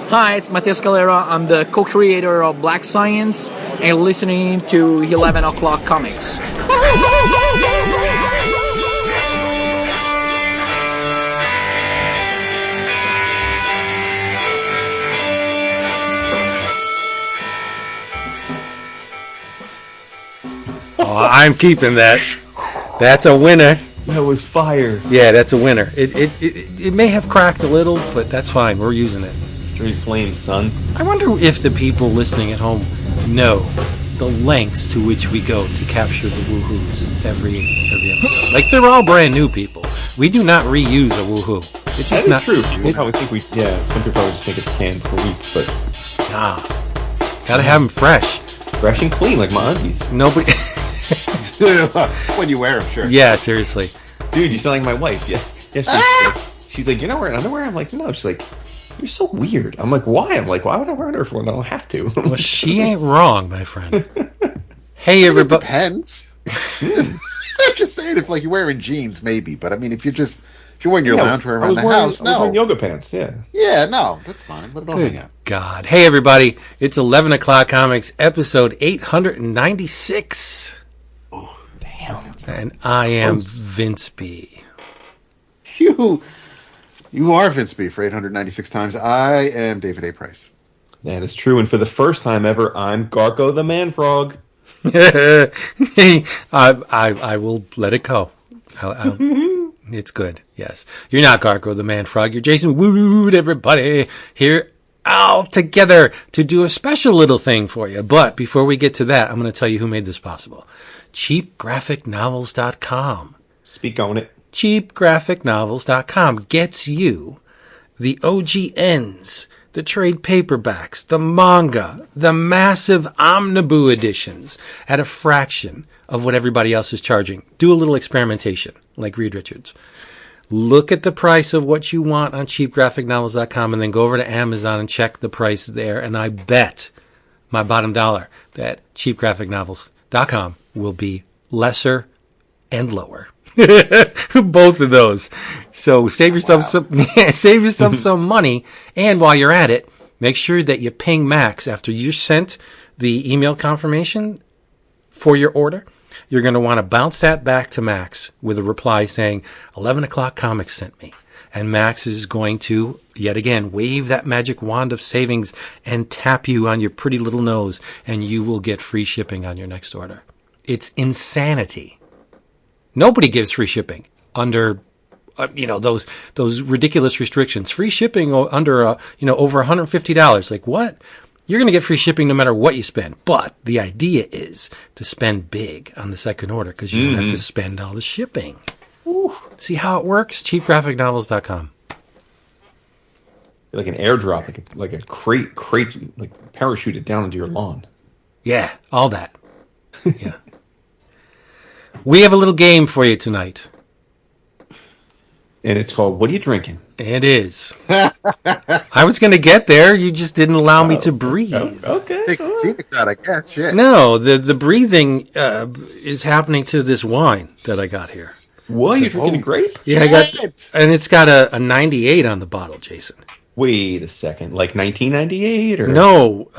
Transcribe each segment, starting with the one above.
Hi, it's Matheus Galera. I'm the co-creator of Black Science, and you're listening to 11 O'Clock Comics. Oh, I'm keeping that. That's a winner. That was fire. Yeah, that's a winner. It may have cracked a little, but that's fine. We're using it. Straight flame, son. I wonder if the people listening at home know the lengths to which we go to capture the woohoos every episode. Like, they're all brand new people. We do not reuse a woohoo. It's just not true. Some people probably just think it's canned for a week, but gotta have them fresh and clean, like my undies. Nobody. When you wear them, sure. Yeah, seriously. Dude, you sound like my wife. Yeah. She's like, you're not wearing underwear? I'm like, no. She's like, you're so weird. I'm like, why? I'm like, why would I wear underwear when I don't have to? Well, she ain't wrong, my friend. Hey, everybody. It depends. I'm just saying, if like you're wearing jeans, maybe. But I mean, if you're wearing your loungewear around the house, no. I was wearing yoga pants, yeah. Yeah, no, that's fine. Let it all hang out. God. Hey, everybody. It's 11 O'Clock Comics, episode 896. Oh, damn. And I am Vince B. You are Vince B for 896 times. I am David A. Price. That is true. And for the first time ever, I'm Garko the Man Frog. I will let it go. It's good, yes. You're not Garko the Man Frog. You're Jason Wood, everybody. Here all together to do a special little thing for you. But before we get to that, I'm going to tell you who made this possible. CheapGraphicNovels.com. Speak on it. CheapGraphicNovels.com gets you the OGNs, the trade paperbacks, the manga, the massive omnibus editions at a fraction of what everybody else is charging. Do a little experimentation, like Reed Richards. Look at the price of what you want on CheapGraphicNovels.com and then go over to Amazon and check the price there. And I bet my bottom dollar that CheapGraphicNovels.com will be lesser and lower. Both of those. So save yourself some money, and while you're at it, make sure that you ping Max after you sent the email confirmation for your order. You're going to want to bounce that back to Max with a reply saying 11 O'Clock Comics sent me. And Max is going to, yet again, wave that magic wand of savings and tap you on your pretty little nose, and you will get free shipping on your next order. It's insanity. Nobody gives free shipping under, those ridiculous restrictions. Free shipping under, over $150. Like, what? You're going to get free shipping no matter what you spend. But the idea is to spend big on the second order because you don't have to spend all the shipping. Ooh. See how it works? CheapGraphicNovels.com. Like an airdrop, like a crate, like parachute it down into your lawn. Yeah, all that. Yeah. We have a little game for you tonight. And it's called What Are You Drinking? It is. I was going to get there. You just didn't allow me to breathe. Okay. See the crowd, I guess. Shit. No, the breathing is happening to this wine that I got here. What? You're drinking a grape? Yeah, I got it. And it's got a 98 on the bottle, Jason. Wait a second. Like 1998? Or? No.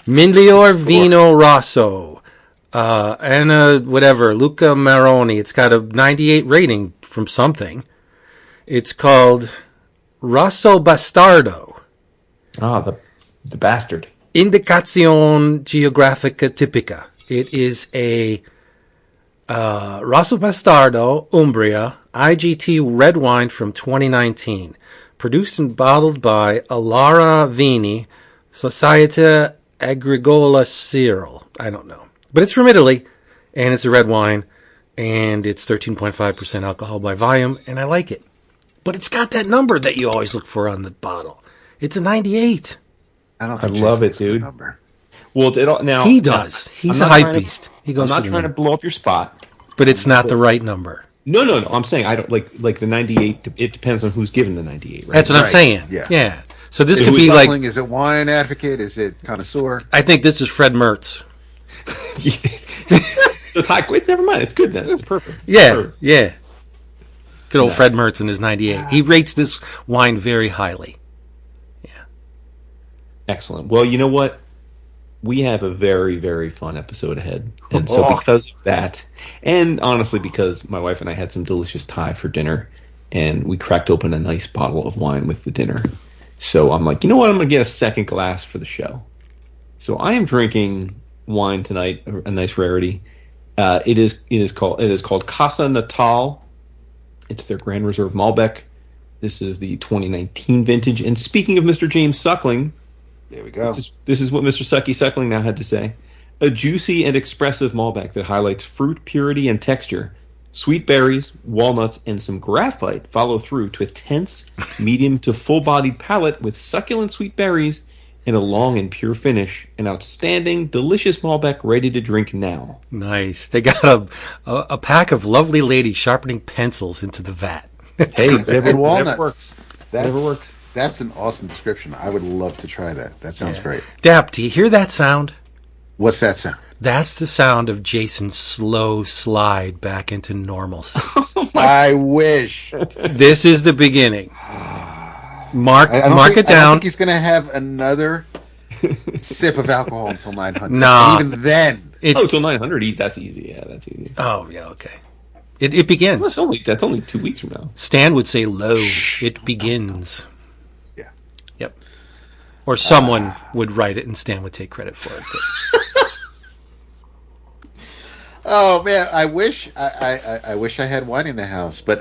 Miglior Vino Rosso. And whatever, Luca Maroni. It's got a 98 rating from something. It's called Rosso Bastardo. Ah, the bastard. Indicazione Geografica Tipica. It is a Rosso Bastardo Umbria IGT red wine from 2019. Produced and bottled by Alara Vini, Società Agricola Cyril. I don't know. But it's from Italy, and it's a red wine, and it's 13.5% alcohol by volume, and I like it. But it's got that number that you always look for on the bottle. It's a 98. I love it, dude. Well, now he does. He's a hype beast. He goes. I'm not trying to blow up your spot, but it's not the right number. No. I'm saying I don't like the 98. It depends on who's giving the 98. Right? That's what I'm saying. Yeah. So this could be like. Is it wine advocate? Is it connoisseur? I think this is Fred Mertz. It's high. Never mind. It's good then. It's perfect. Yeah. Good old Fred Mertz in his 98. He rates this wine very highly. Yeah. Excellent. Well, you know what? We have a very, very fun episode ahead. And so because of that, and honestly because my wife and I had some delicious Thai for dinner, and we cracked open a nice bottle of wine with the dinner. So I'm like, you know what? I'm going to get a second glass for the show. So I am drinking wine tonight, a nice rarity. It is called Casa Natal. It's their Grand Reserve Malbec. This is the 2019 vintage. And speaking of Mr. James Suckling, there we go. This is what Mr. Sucky Suckling now had to say. A juicy and expressive Malbec that highlights fruit purity and texture. Sweet berries, walnuts, and some graphite follow through to a tense, medium to full-bodied palate with succulent sweet berries and a long and pure finish. An outstanding, delicious Malbec ready to drink now. Nice. They got a pack of lovely ladies sharpening pencils into the vat. Hey, and walnuts. Never works. Never works. That's an awesome description. I would love to try that. That sounds great. Dap, do you hear that sound? What's that sound? That's the sound of Jason's slow slide back into normalcy. I wish. This is the beginning. Mark it down. I don't think he's going to have another sip of alcohol until 900. No. Even then. Until 900, that's easy. Yeah, that's easy. Oh, yeah, okay. It begins. Well, that's only 2 weeks from now. Stan would say low. It begins. Yeah. Yep. Or someone would write it and Stan would take credit for it. But. Oh man, I wish I had wine in the house, but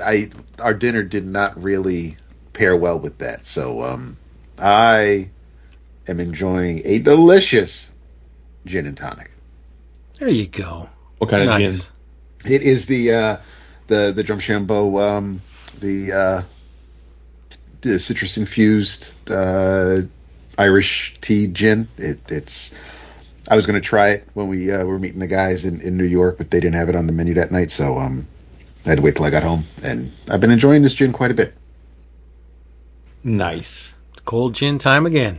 our dinner did not really pair well with that. So I am enjoying a delicious gin and tonic. There you go. What kind of gin? It is the Drumshambo, the citrus infused Irish tea gin. It's. I was going to try it when we were meeting the guys in New York, but they didn't have it on the menu that night, so I had to wait till I got home. And I've been enjoying this gin quite a bit. Nice. Cold gin time again.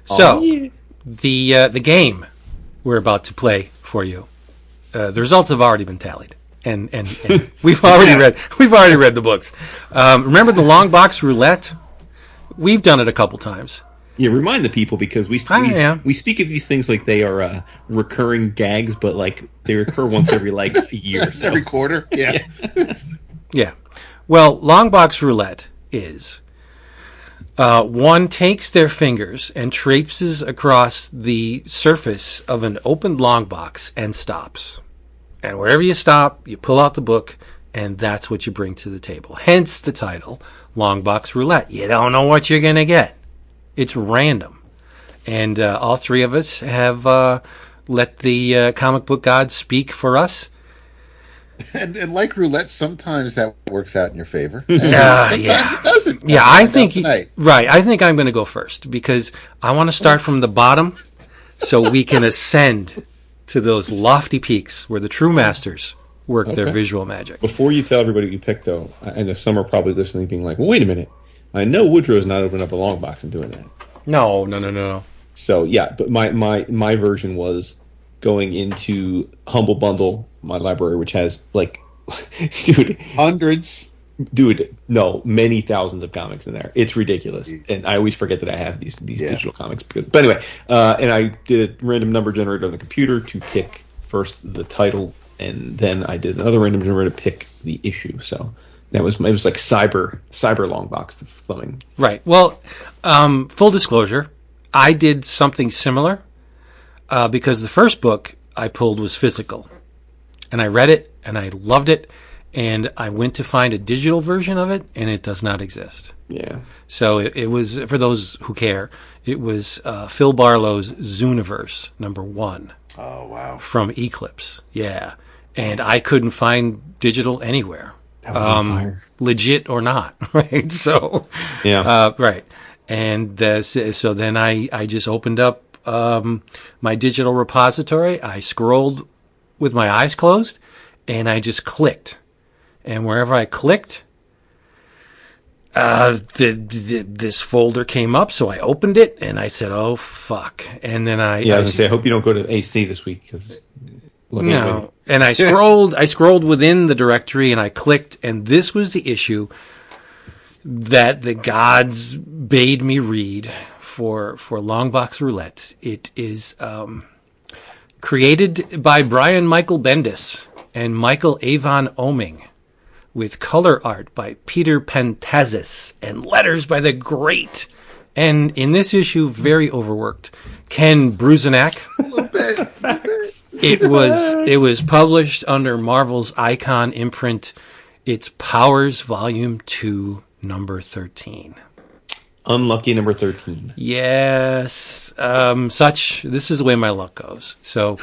So, the game we're about to play for you, the results have already been tallied. And we've already read the books. Remember the Longbox Roulette? We've done it a couple times. Yeah, remind the people because we speak of these things like they are recurring gags, but like they recur once every like a year or so. Every quarter. Yeah. Yeah. Well, Longbox Roulette is one takes their fingers and traipses across the surface of an opened longbox and stops. And wherever you stop, you pull out the book, and that's what you bring to the table. Hence the title, Longbox Roulette. You don't know what you're going to get. It's random. And all three of us have let the comic book gods speak for us. And like roulette, sometimes that works out in your favor. Sometimes it doesn't. Yeah, I think I think I'm going to go first because I want to start from the bottom so we can ascend to those lofty peaks where the true masters work their visual magic. Before you tell everybody what you picked, though, I know some are probably listening being like, well, wait a minute. I know Woodrow's not opening up a long box and doing that. No. So, yeah, but my version was going into Humble Bundle, my library, which has, like, dude. Hundreds. Dude, no, many thousands of comics in there. It's ridiculous. And I always forget that I have these digital comics. But anyway, and I did a random number generator on the computer to pick first the title, and then I did another random generator to pick the issue. So it was like cyber long box thumbing. Right. Well, full disclosure, I did something similar because the first book I pulled was physical, and I read it and I loved it, and I went to find a digital version of it, and it does not exist. Yeah. So it was, for those who care, it was Phil Barlow's Zooniverse #1. Oh wow! From Eclipse. Yeah, and I couldn't find digital anywhere. Legit or not, right? So, yeah, right. And so then I just opened up my digital repository. I scrolled with my eyes closed, and I just clicked. And wherever I clicked, this folder came up. So I opened it, and I said, "Oh fuck!" And then I was gonna say, I hope you don't go to AC this week because. No, and I scrolled within the directory and I clicked, and this was the issue that the gods bade me read for Longbox Roulette. It is created by Brian Michael Bendis and Michael Avon Oeming, with color art by Peter Pantazis and letters by the great, and in this issue, very overworked, Ken Bruzenak. It was published under Marvel's Icon imprint. It's Powers Volume 2, number 13. Unlucky number 13. Yes. This is the way my luck goes. So,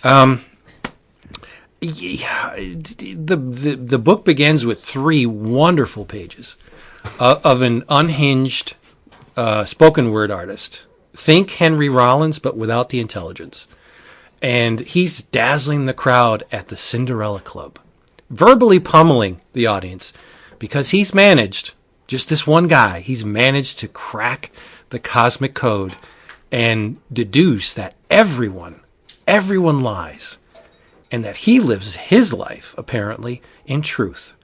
the book begins with 3 wonderful pages of an unhinged spoken word artist. Think Henry Rollins, but without the intelligence. And he's dazzling the crowd at the Cinderella Club, verbally pummeling the audience, because he's managed, just this one guy, he's managed to crack the cosmic code and deduce that everyone lies, and that he lives his life, apparently, in truth.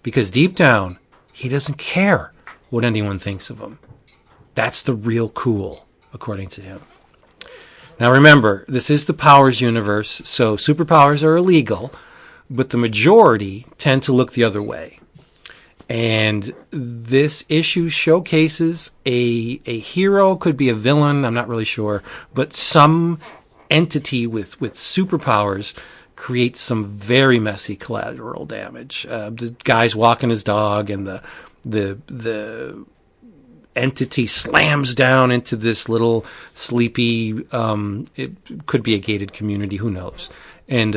Because deep down, he doesn't care what anyone thinks of him. That's the real cool, according to him. Now remember, this is the Powers universe, so superpowers are illegal, but the majority tend to look the other way. And this issue showcases a hero, could be a villain, I'm not really sure, but some entity with superpowers creates some very messy collateral damage. The guy's walking his dog, and the entity slams down into this little sleepy, it could be a gated community, who knows, and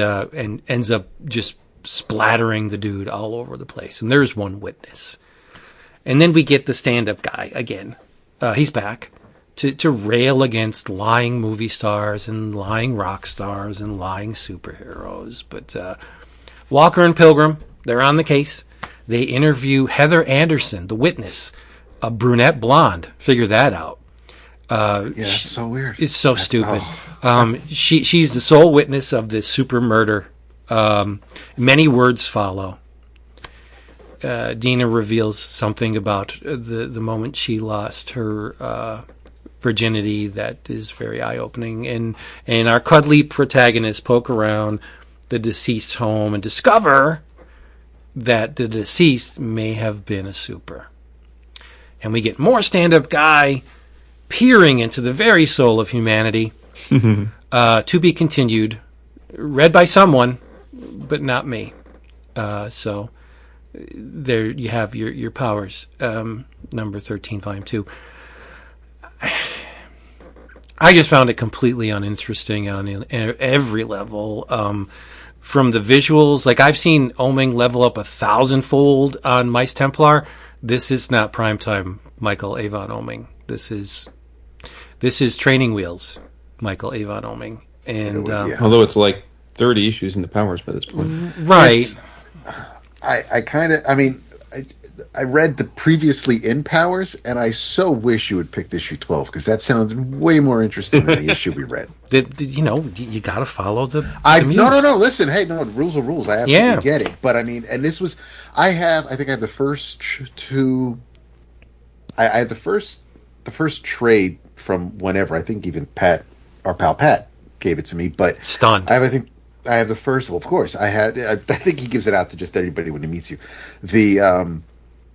ends up just splattering the dude all over the place. And there's one witness. And then we get the stand-up guy again. He's back to rail against lying movie stars and lying rock stars and lying superheroes. But Walker and Pilgrim, they're on the case. They interview Heather Anderson, the witness, a brunette blonde. Figure that out. It's so weird. It's so stupid. She's the sole witness of this super murder. Many words follow. Dina reveals something about the moment she lost her virginity that is very eye-opening. And our cuddly protagonists poke around the deceased's home and discover that the deceased may have been a super. And we get more stand-up guy peering into the very soul of humanity. To be continued. Read by someone, but not me. So there you have your Powers, number 13, volume 2. I just found it completely uninteresting on every level. From the visuals, like I've seen Oeming level up 1,000-fold on Mice Templar. This is not primetime Michael Avon Oeming. This is Training Wheels Michael Avon Oeming. And although it's like 30 issues in the Powers by this point. Right. I read the previously in Powers, and I so wish you would pick issue 12, because that sounded way more interesting than the issue we read. You got to follow the No. Listen, hey, no, rules are rules. I absolutely get it. But I mean, and this was, I think I have the first two. I had the first trade from whenever. I think even our pal Pat gave it to me. But stunned. I have the first. Well, of course, I think he gives it out to just everybody when he meets you.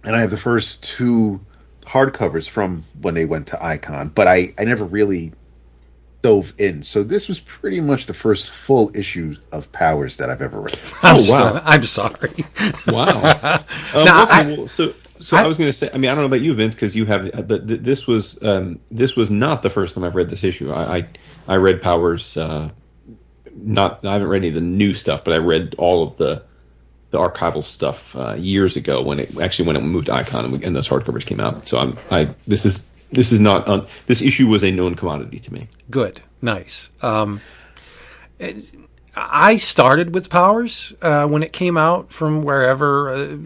And I have the first 2 hardcovers from when they went to Icon, but I never really dove in. So this was pretty much the first full issue of Powers that I've ever read. I'm sorry. Wow. I was going to say, I mean, I don't know about you, Vince, because you have, but this was not the first time I've read this issue. I read Powers. I haven't read any of the new stuff, but I read all of the archival stuff years ago when it moved to Icon and those hardcovers came out. So this issue was a known commodity to me. Good, nice. I started with Powers when it came out from wherever.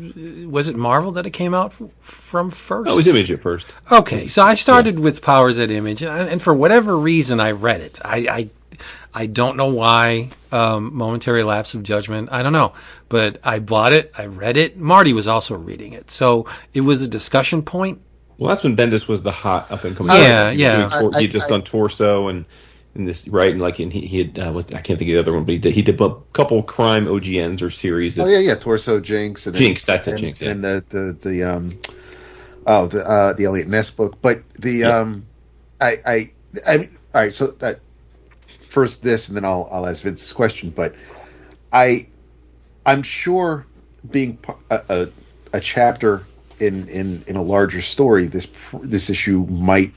Was it Marvel that it came out from first? Oh, it was Image at first. Okay, so I started with Powers at Image, and for whatever reason, I read it. I don't know why. Momentary lapse of judgment. I don't know. But I bought it. I read it. Marty was also reading it. So it was a discussion point Well, that's when Bendis was the hot up and coming. Yeah, He yeah. He had just done Torso and this, right? And like, and he had I can't think of the other one, but he did a couple crime OGNs or series. That, Torso, Jinx, and Jinx. That's it, Jinx. Yeah. And the Elliot Ness book. But the I mean, all right. So that first this, and then I'll ask Vince's question. But I'm sure being a chapter in a larger story, this issue might.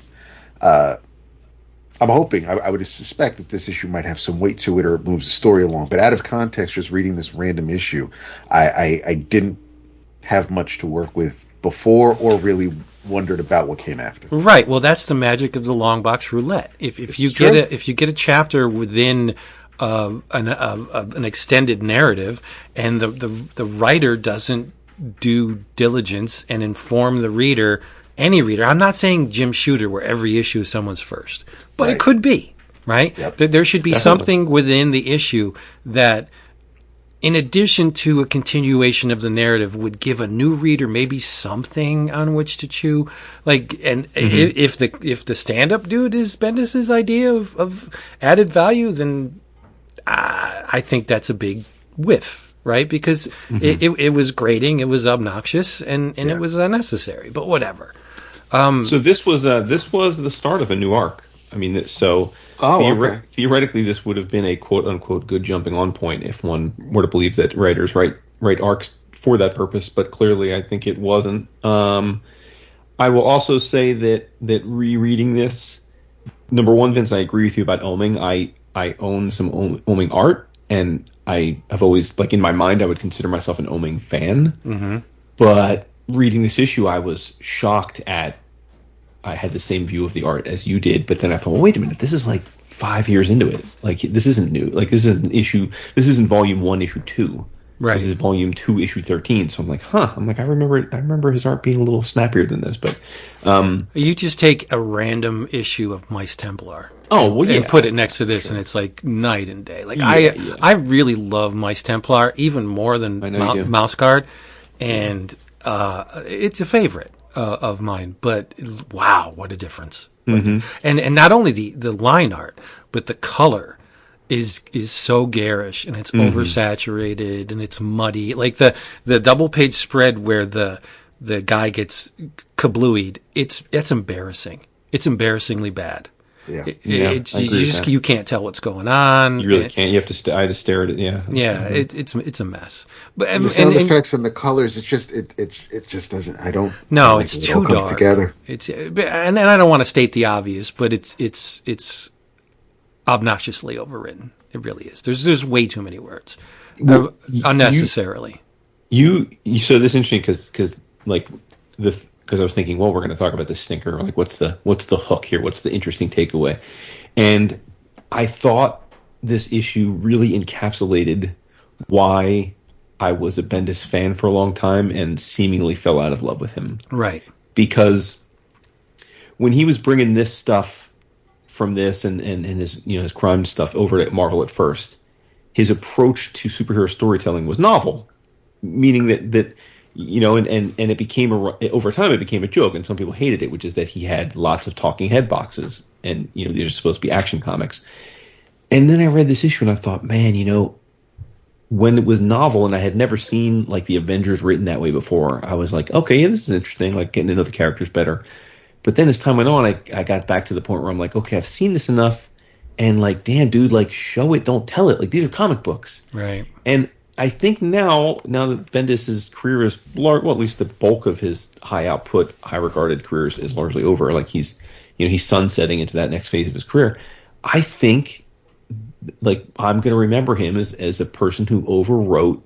I'm hoping, I would suspect that this issue might have some weight to it, or it moves the story along. But out of context, just reading this random issue, I didn't have much to work with before, or really wondered about what came after. Right. Well, that's the magic of the Longbox Roulette. If you get a chapter within an extended narrative, and the writer doesn't do diligence and inform the reader. Any reader. I'm not saying Jim Shooter, where every issue is someone's first, but it could be, right? Yep. There should be something within the issue that, in addition to a continuation of the narrative, would give a new reader maybe something on which to chew. Like, and if the stand-up dude is Bendis's idea of added value, then I think that's a big whiff. Right, because it was grating, it was obnoxious, and it was unnecessary. But whatever. So this was the start of a new arc. I mean, theoretically, this would have been a quote unquote good jumping on point if one were to believe that writers write arcs for that purpose. But clearly, I think it wasn't. I will also say that rereading this, number one, Vince, I agree with you about Oeming. I own some Oeming art, and I have always, like, in my mind, I would consider myself an Oeming fan. Mm-hmm. But reading this issue, I was shocked at. I had the same view of the art as you did, but then I thought, well, wait a minute, this is like 5 years into it. Like, this isn't new. Like, this is an issue. This isn't volume 1, issue 2. Right. This is volume 2, issue 13. So I'm like, I remember his art being a little snappier than this. But you just take a random issue of Mice Templar. Oh, well, yeah. And put it next to this, and it's like night and day. Like, I really love Mice Templar even more than Mouse Guard, and it's a favorite of mine. But wow, what a difference! Mm-hmm. And not only the line art, but the color is so garish, and it's oversaturated, and it's muddy. Like the double page spread where the guy gets kablooied. It's embarrassing. It's embarrassingly bad. Yeah, you can't tell what's going on. You really can't. You have to. I had to stare at it. Yeah, it's a mess. But the sound effects and the colors, it just doesn't. I don't. No, it's too dark. Together. And I don't want to state the obvious, but it's obnoxiously overwritten. It really is. There's way too many words, unnecessarily. So this is interesting because I was thinking, well, we're going to talk about this stinker. Like, what's the hook here? What's the interesting takeaway? And I thought this issue really encapsulated why I was a Bendis fan for a long time and seemingly fell out of love with him. Right. Because when he was bringing this stuff from this and his his crime stuff over at Marvel at first, his approach to superhero storytelling was novel, meaning that. And it became over time it became a joke, and some people hated it, which is that he had lots of talking head boxes, and these are supposed to be action comics. And then I read this issue and I thought, man, when it was novel and I had never seen like the Avengers written that way before, I was like, okay, yeah, this is interesting, like getting to know the characters better. But then as time went on, I got back to the point where I'm like, okay, I've seen this enough, and like, damn, dude, like, show it, don't tell it. Like, these are comic books, right? And I think now that Bendis' career is at least the bulk of his high output, high regarded career is largely over. Like, he's sunsetting into that next phase of his career. I think, like, I'm going to remember him as a person who overwrote,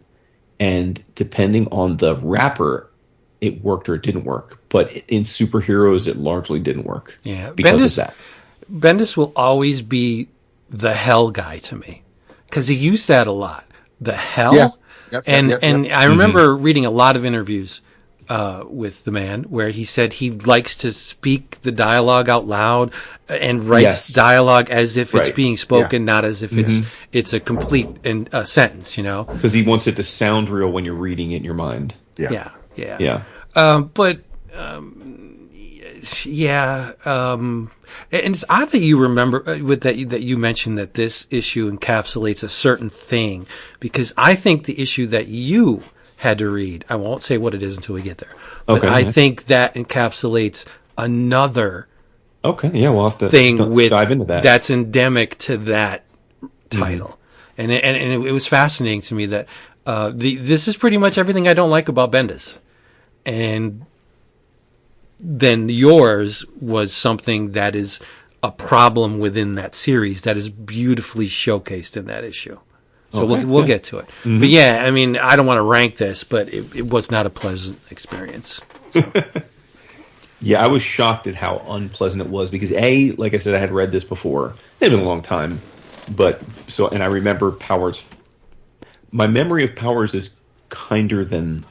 and depending on the wrapper, it worked or it didn't work. But in superheroes, it largely didn't work. Yeah, because of that. Bendis will always be the hell guy to me, because he used that a lot. The hell? Yeah. Yep, and I remember reading a lot of interviews with the man where he said he likes to speak the dialogue out loud and writes dialogue as if it's being spoken, not as if it's a complete sentence, Because he wants it to sound real when you're reading it in your mind. Yeah. But Yeah, and it's odd that you remember that you mentioned that this issue encapsulates a certain thing, because I think the issue that you had to read, I won't say what it is until we get there, but I think that encapsulates another we'll have to dive into that. That's endemic to that title, and it was fascinating to me that this is pretty much everything I don't like about Bendis, and then yours was something that is a problem within that series that is beautifully showcased in that issue. So we'll get to it. Mm-hmm. But yeah, I mean, I don't want to rank this, but it was not a pleasant experience. So. Yeah, I was shocked at how unpleasant it was because like I said, I had read this before. It had been a long time, and I remember Powers. My memory of Powers is kinder than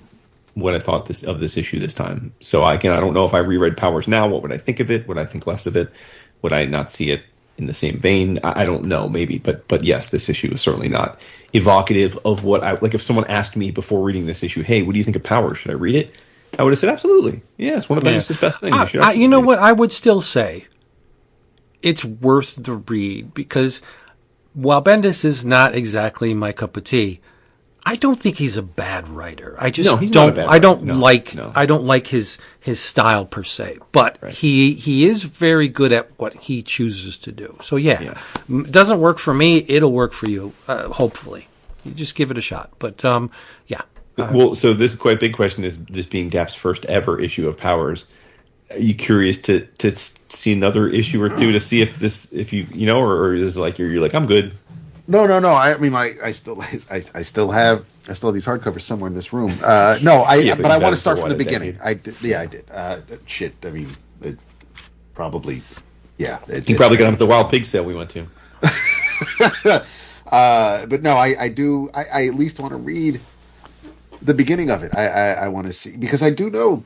what I thought of this issue this time. So I don't know if I reread Powers now, what would I think of it? Would I think less of it? Would I not see it in the same vein? I don't know, maybe. But yes, this issue is certainly not evocative of what if someone asked me before reading this issue, hey, what do you think of Powers? Should I read it? I would have said, absolutely. Yeah, it's one of Bendis' best things. You know what? I would still say it's worth the read because while Bendis is not exactly my cup of tea, I don't think he's a bad writer. I just don't. I don't like his style per se, but he is very good at what he chooses to do. So it doesn't work for me. It'll work for you. Hopefully, you just give it a shot. But yeah. Well, so this quite big question is this being Gap's first ever issue of Powers. Are you curious to see another issue or two to see if or is it like you're like I'm good? No. I mean, I still have these hardcovers somewhere in this room. But I want to start from the beginning. I did. Shit. I mean, it probably. Yeah. You probably got them at the Wild Pig sale we went to. But no, I do. I at least want to read the beginning of it. I want to see because I do know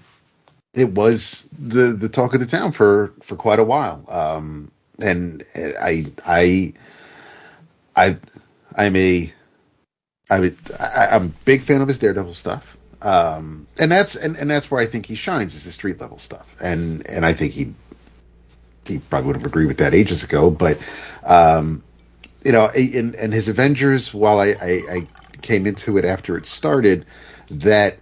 it was the talk of the town for quite a while. And I'm a big fan of his Daredevil stuff, and that's where I think he shines is the street level stuff, and I think he probably would have agreed with that ages ago, but in his Avengers, while I came into it after it started, that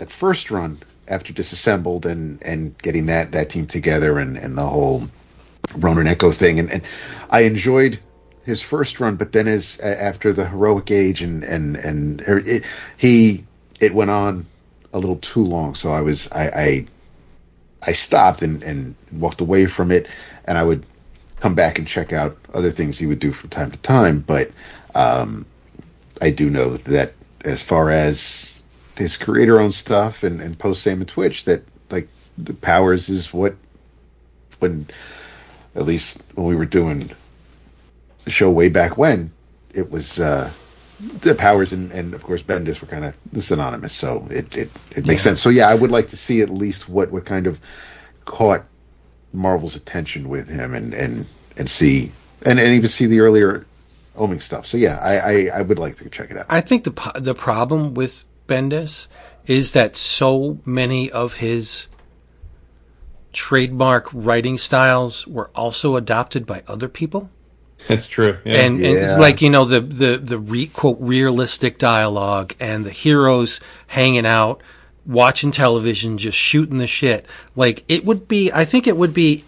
first run after Disassembled and getting that team together and the whole Ronan Echo thing, and I enjoyed his first run, but then after the Heroic Age and it went on a little too long, so I stopped and walked away from it, and I would come back and check out other things he would do from time to time, but I do know that as far as his creator-owned stuff and post-Sam and Twitch, that like the Powers is what at least when we were doing the show way back when, it was the Powers and of course Bendis were kind of synonymous, so it makes sense. So yeah, I would like to see at least what kind of caught Marvel's attention with him and see and even see the earlier Oeming stuff. So yeah, I would like to check it out. I think the problem with Bendis is that so many of his trademark writing styles were also adopted by other people. That's true. Yeah. And it's like, the quote realistic dialogue and the heroes hanging out, watching television, just shooting the shit. Like I think it would be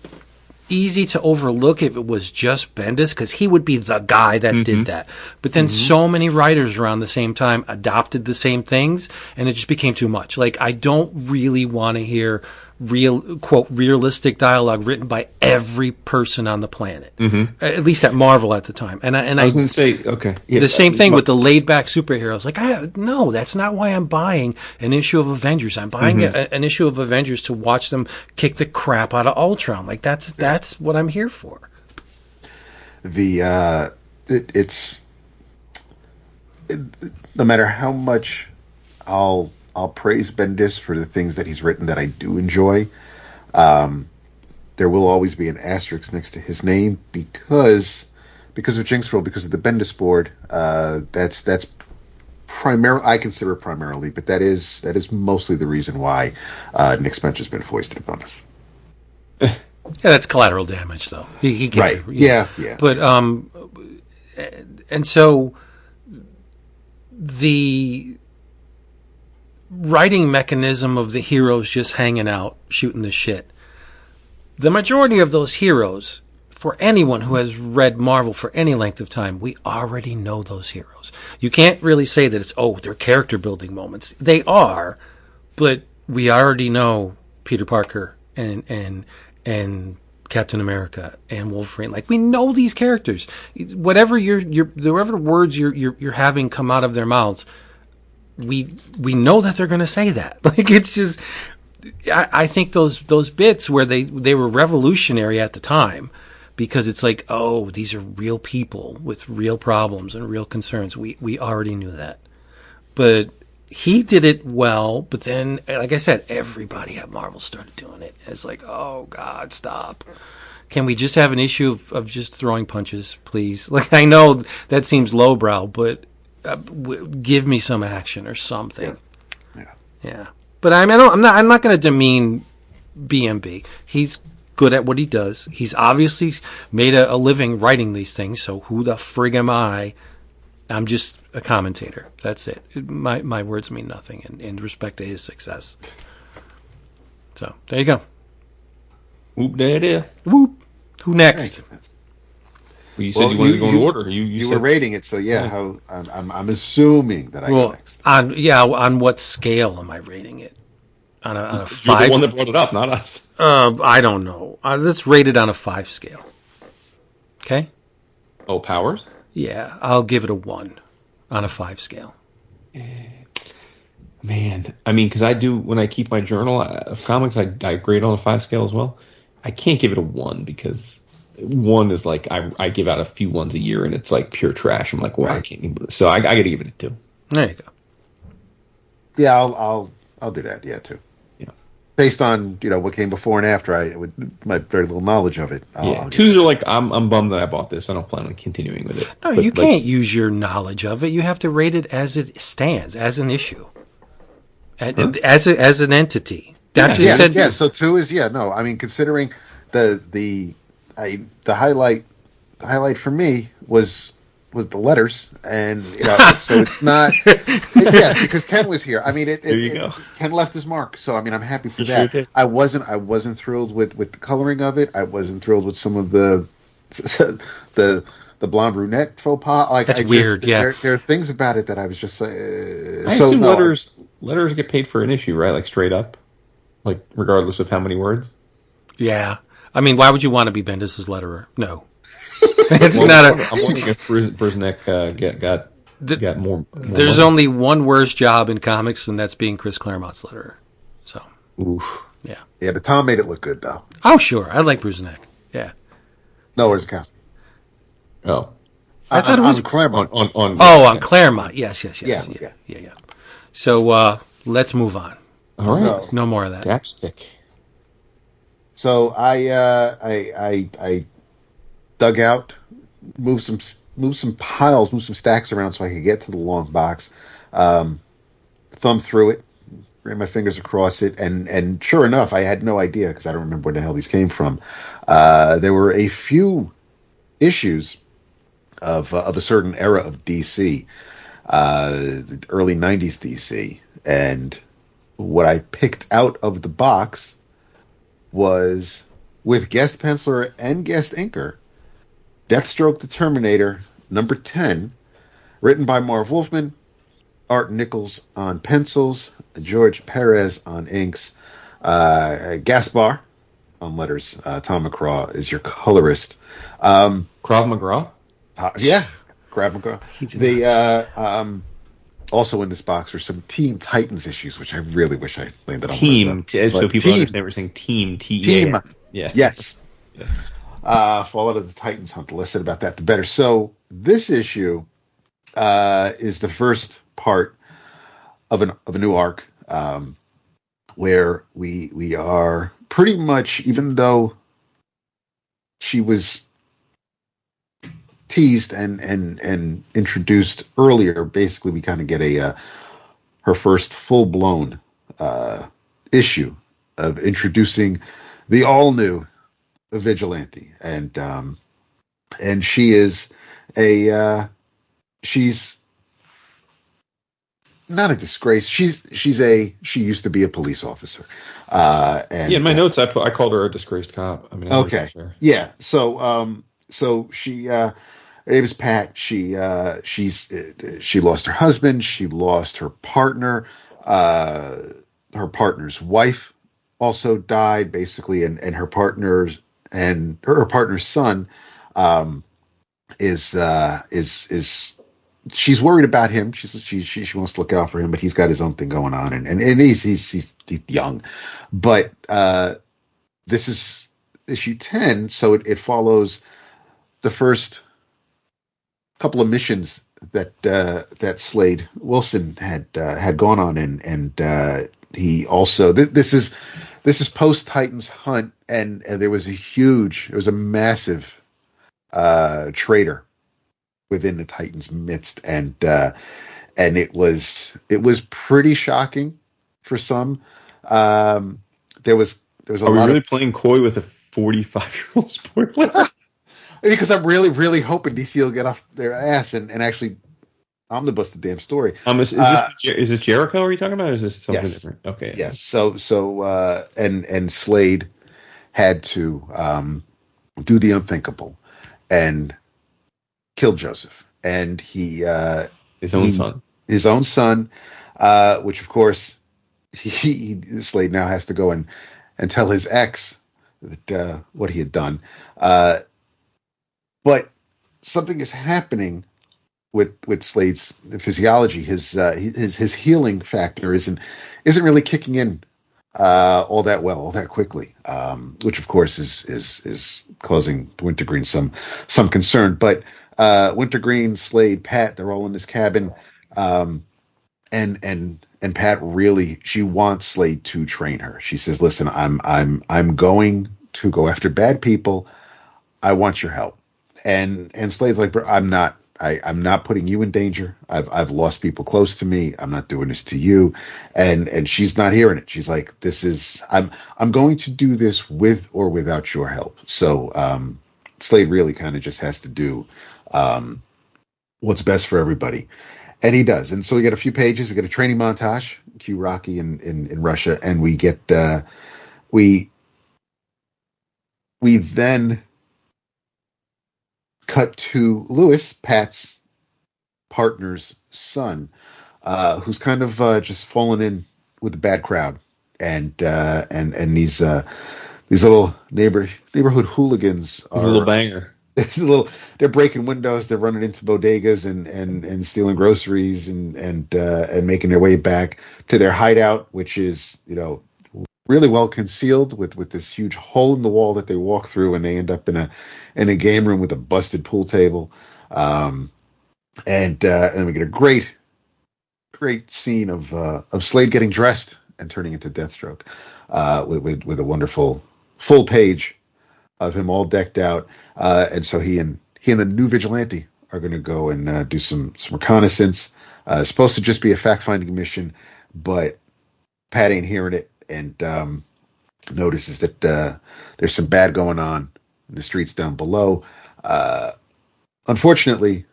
easy to overlook if it was just Bendis, because he would be the guy that did that. But then so many writers around the same time adopted the same things, and it just became too much. Like, I don't really want to hear realistic dialogue written by every person on the planet. At least at Marvel at the time. And I was going to say, okay. Yeah, the same thing with the laid back superheroes. Like, no, that's not why I'm buying an issue of Avengers. I'm buying an issue of Avengers to watch them kick the crap out of Ultron. Like, that's what I'm here for. No matter how much I'll praise Bendis for the things that he's written that I do enjoy. There will always be an asterisk next to his name because of Jinx World, because of the Bendis board. That's I consider it primarily, but that is mostly the reason why Nick Spencer's been foisted upon us. Yeah, that's collateral damage, though. He can't, right? Yeah. But and so the writing mechanism of the heroes just hanging out, shooting the shit. The majority of those heroes, for anyone who has read Marvel for any length of time, we already know those heroes. You can't really say that they're character building moments. They are, but we already know Peter Parker and Captain America and Wolverine. Like, we know these characters. Whatever whatever words you're having come out of their mouths, we know that they're going to say that. Like, it's just, I think those bits where they were revolutionary at the time, because it's like, oh, these are real people with real problems and real concerns. We already knew that. But he did it well, but then, like I said, everybody at Marvel started doing it. It's like, oh, God, stop. Can we just have an issue of just throwing punches, please? Like, I know that seems lowbrow, but give me some action or something. Yeah. But I'm not going to demean BMB. He's good at what he does. He's obviously made a living writing these things, so who the frig am I? I'm just a commentator. That's it. My words mean nothing in respect to his success. So, there you go. Whoop, there it is. Whoop. Who next? Well, you said you wanted to go in order. You were rating it, so how I'm assuming that I go next. On what scale am I rating it? On a 5? You're the one that brought it up, not us. I don't know. Let's rate it on a 5 scale. Okay? Oh, Powers? Yeah, I'll give it a 1 on a 5 scale. Man, I mean, because I do, when I keep my journal of comics, I grade on a 5 scale as well. I can't give it a 1 because 1 is like, I give out a few ones a year and it's like pure trash. I'm like, well, I can't even, so I got to give it a 2. There you go. Yeah, I'll do that. Yeah, 2. Based on what came before and after, with my very little knowledge of it. I'll 2s are like, I'm bummed that I bought this. I don't plan on continuing with it. No, you can't use your knowledge of it. You have to rate it as it stands, as an issue, as an entity. So 2 is no. I mean, considering the highlight for me was the letters, and so it's not. Yes, because Ken was here. I mean, Ken left his mark, so I mean, I'm happy for that. Sure, I wasn't thrilled with the coloring of it. I wasn't thrilled with some of the blonde brunette faux pas. Like, that's weird. There are things about it that I was just like. I assume letters get paid for an issue, right? Like straight up, like regardless of how many words. Yeah, I mean, why would you want to be Bendis' letterer? No. It's not a. I'm wondering if Brusnick got more. There's money. only one worse job in comics, and that's being Chris Claremont's letterer. So, oof. Yeah. Yeah, but Tom made it look good, though. Oh, sure. I like Brusnick. Yeah. No, where's the cast? Oh. I thought it was Claremont. On Claremont. Yes. Yeah. So, let's move on. All right. No more of that. Dapstick. So I dug out, moved some piles, moved some stacks around so I could get to the long box. Thumbed through it, ran my fingers across it, and sure enough, I had no idea because I don't remember where the hell these came from. There were a few issues of a certain era of DC, the early '90s DC, and what I picked out of the box was, with guest penciler and guest inker, Deathstroke the Terminator, number 10, written by Marv Wolfman, Art Nichols on pencils, George Perez on inks, Gaspar on letters. Tom McCraw is your colorist. Krav McGraw? Yeah, Krav McGraw. Also in this box are some Team Titans issues, which I really wish I landed on. Team, so people understand we're saying Team. Team. Yeah. Yes. Fallout of the Titans hunt. The less said about that, the better. So this issue is the first part of a new arc, where we are pretty much, even though she was teased and introduced earlier. Basically, we kind of get her first full blown issue of introducing the all new vigilante, and she is she's not a disgrace. She used to be a police officer. And in my notes, I called her a disgraced cop. I mean, okay, yeah. So she, her name is Pat. She lost her husband. She lost her partner. Her partner's wife also died, basically, and her partner's son is she's worried about him. She wants to look out for him, but he's got his own thing going on, and he's young. But this is issue 10, so it follows the first couple of missions that Slade Wilson had gone on, and he also this is post Titans Hunt, and there was a massive traitor within the Titans' midst, and it was pretty shocking for some. There was a lot. Are we really playing coy with a 45-year-old spoiler? Because I'm really, really hoping DC will get off their ass and actually omnibus the damn story. Is this Jericho? Are you talking about? Or is this something different? Okay. Yes. So and Slade had to do the unthinkable and kill Joseph, and his own son, which of course Slade now has to go and tell his ex that what he had done. But something is happening with Slade's physiology. His healing factor isn't really kicking in all that quickly, which of course is causing Wintergreen some concern. But Wintergreen, Slade, Pat, they're all in this cabin, and Pat really, she wants Slade to train her. She says, "Listen, I'm going to go after bad people. I want your help." And Slade's like, I'm not putting you in danger. I've lost people close to me. I'm not doing this to you. And she's not hearing it. She's like, I'm going to do this with or without your help. So Slade really kind of just has to do what's best for everybody. And he does. And so we get a few pages. We get a training montage, cue Rocky in Russia, and we get we then cut to Lewis, Pat's partner's son, who's kind of just fallen in with the bad crowd, and these little neighborhood hooligans are a little banger. They're breaking windows, they're running into bodegas and stealing groceries and making their way back to their hideout, which is really well concealed with this huge hole in the wall that they walk through, and they end up in a game room with a busted pool table. And then we get a great scene of Slade getting dressed and turning into Deathstroke, with a wonderful full page of him all decked out. And so he and the new vigilante are going to go and do some reconnaissance. It's supposed to just be a fact-finding mission, but Pat ain't hearing it, and notices that there's some bad going on in the streets down below. Unfortunately,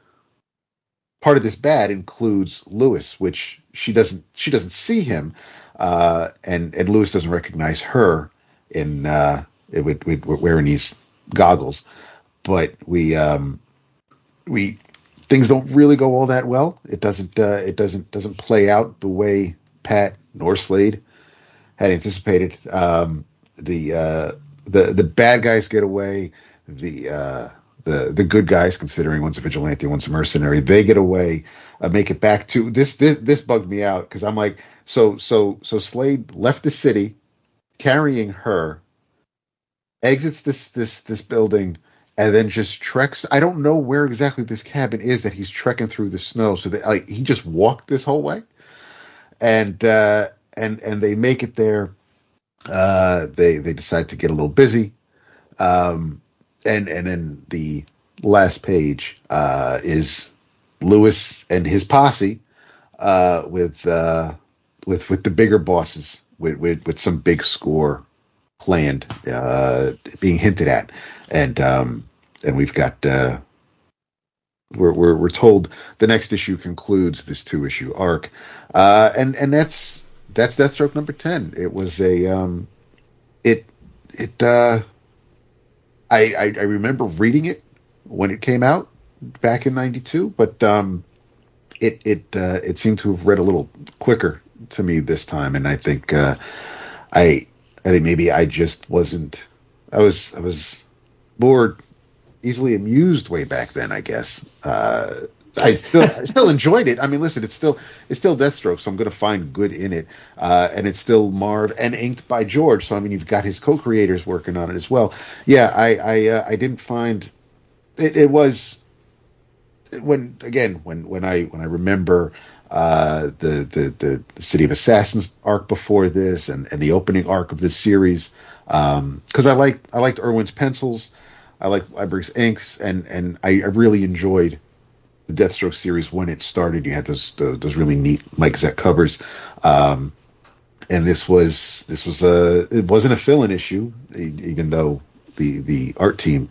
part of this bad includes Lewis, which she doesn't see him, and Lewis doesn't recognize her in with wearing these goggles. But we things don't really go all that well. It doesn't play out the way Pat nor Slade had anticipated. The bad guys get away. The good guys, considering one's a vigilante, one's a mercenary, they get away, make it back to this. This bugged me out because I'm like, so Slade left the city, carrying her, exits this building, and then just treks. I don't know where exactly this cabin is that he's trekking through the snow. So that he just walked this whole way, and they make it there. They decide to get a little busy, and then the last page is Lewis and his posse with the bigger bosses with some big score planned, being hinted at, and we've got we're told the next issue concludes this 2-issue arc, and that's Deathstroke number 10. It was I remember reading it when it came out back in '92, but it seemed to have read a little quicker to me this time, and I think I think maybe I just wasn't. I was more easily amused way back then, I guess. I still enjoyed it. I mean, listen, it's still Deathstroke, so I'm going to find good in it, and it's still Marv and inked by George. So I mean, you've got his co-creators working on it as well. Yeah, I didn't find it was when I remember the City of Assassins arc before this, and the opening arc of this series, because I liked Irwin's pencils, I liked Library's inks, and I really enjoyed the Deathstroke series when it started. You had those really neat Mike Zeck covers, and this was it wasn't a fill-in issue, even though the art team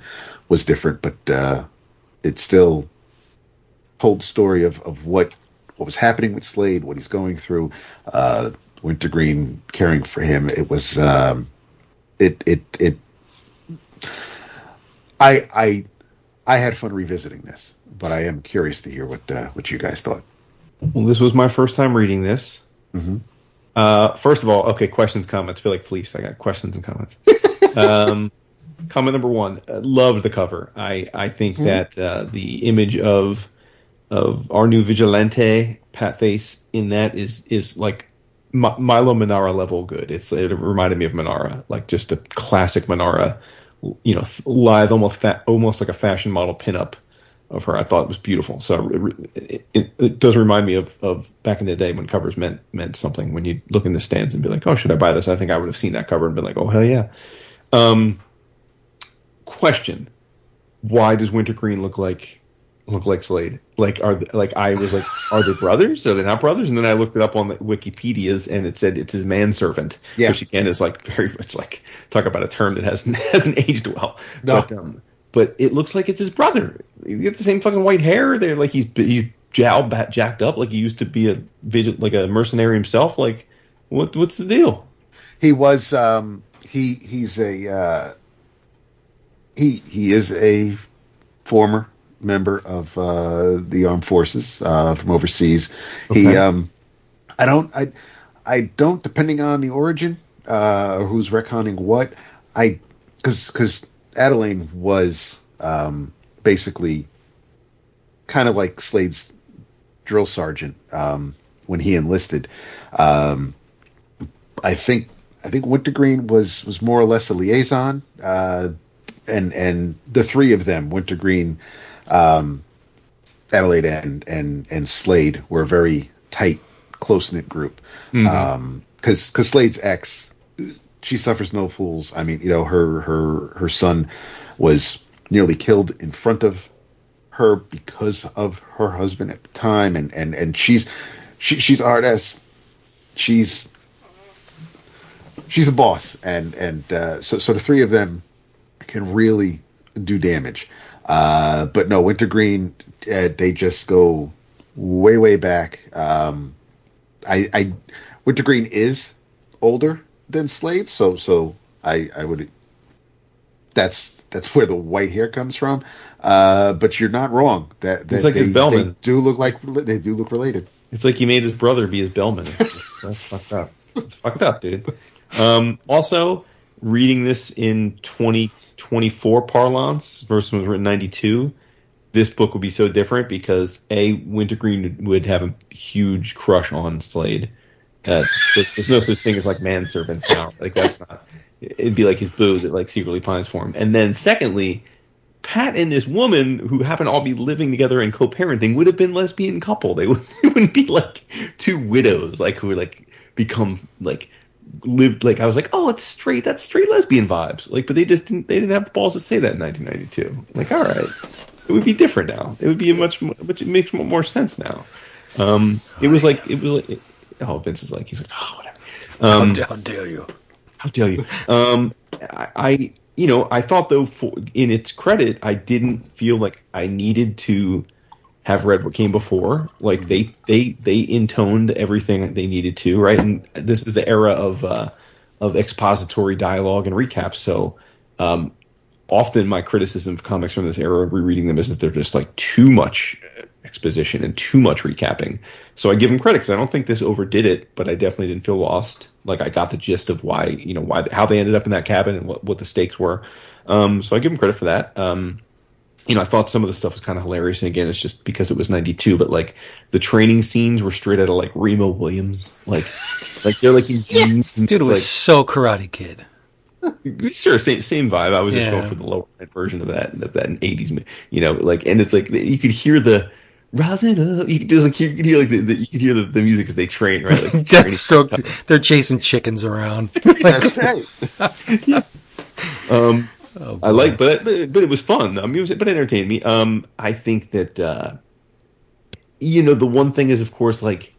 was different, but it still told the story of what was happening with Slade, what he's going through, Wintergreen caring for him. It was I had fun revisiting this, but I am curious to hear what you guys thought. Well, this was my first time reading this. Mm-hmm. First of all, okay, questions, comments. I feel like Fleece. I got questions and comments. Comment number 1: loved the cover. I think that the image of our new Vigilante Pat Face in that is like Milo Manara level good. It reminded me of Manara, like just a classic Manara, lithe, almost like a fashion model pinup of her. I thought it was beautiful. So it does remind me of back in the day when covers meant something. When you look in the stands and be like, oh, should I buy this? I think I would have seen that cover and been like, oh, hell yeah. Question: why does Wintergreen look like Slade? I was like, are they brothers? Are they not brothers? And then I looked it up on the Wikipedia's, and it said it's his manservant, which again is like very much like, talk about a term that hasn't aged well. No. But it looks like it's his brother. He got the same fucking white hair. They're like he's jacked up like he used to be like a mercenary himself. Like what's the deal? He was he's a he is a former member of the armed forces from overseas. Okay. I don't depending on the origin who's retconning what, because Adelaine was basically kind of like Slade's drill sergeant when he enlisted. I think Wintergreen was more or less a liaison, and the three of them, Wintergreen, Adelaide, and Slade, were a very tight, close-knit group. Because Slade's ex, she suffers no fools. I mean, her son was nearly killed in front of her because of her husband at the time, and she's hard ass. She's a boss, and so the three of them can really do damage. But no, Wintergreen, they just go way back. Wintergreen is older than Slade, so I would. That's where the white hair comes from. But you're not wrong. That it's like his Bellman. They do look related. It's like he made his brother be his Bellman. That's fucked up. It's fucked up, dude. Also, reading this in 2024 parlance versus when it was written in 92, this book would be so different because Wintergreen would have a huge crush on Slade. There's no such thing as like manservants now. Like that's not. It'd be like his boo that like secretly pines for him. And then secondly, Pat and this woman who happen to all be living together and co-parenting would have been lesbian couple. They wouldn't be like two widows like who would like become like lived like I was like, oh, that's straight lesbian vibes. Like, but they didn't have the balls to say that in 1992. Like, all right. it would be different now. It would be it makes more sense now. It was like oh, Vince is like, he's like, oh, whatever. How dare you? How dare you? I thought though, in its credit, I didn't feel like I needed to have read what came before. Like they intoned everything they needed to, right? And this is the era of expository dialogue and recaps. So often my criticism of comics from this era, rereading them, is that they're just like too much exposition and too much recapping. So I give them credit because I don't think this overdid it, but I definitely didn't feel lost. Like I got the gist of why how they ended up in that cabin and what the stakes were. So I give them credit for that. I thought some of the stuff was kind of hilarious, and again, it's just because it was 92. But like the training scenes were straight out of like Remo Williams, like they're like in jeans. Dude, it was so Karate Kid. Sure, same vibe. I was just going for the lower end version of that in 80s, and it's like you could hear the rising up. You could hear like you could hear the music as they train, right? Like Deathstroke, they're chasing chickens around. That's right. Yeah. I like, but it was fun. I mean, but it entertained me. I think that the one thing is, of course, like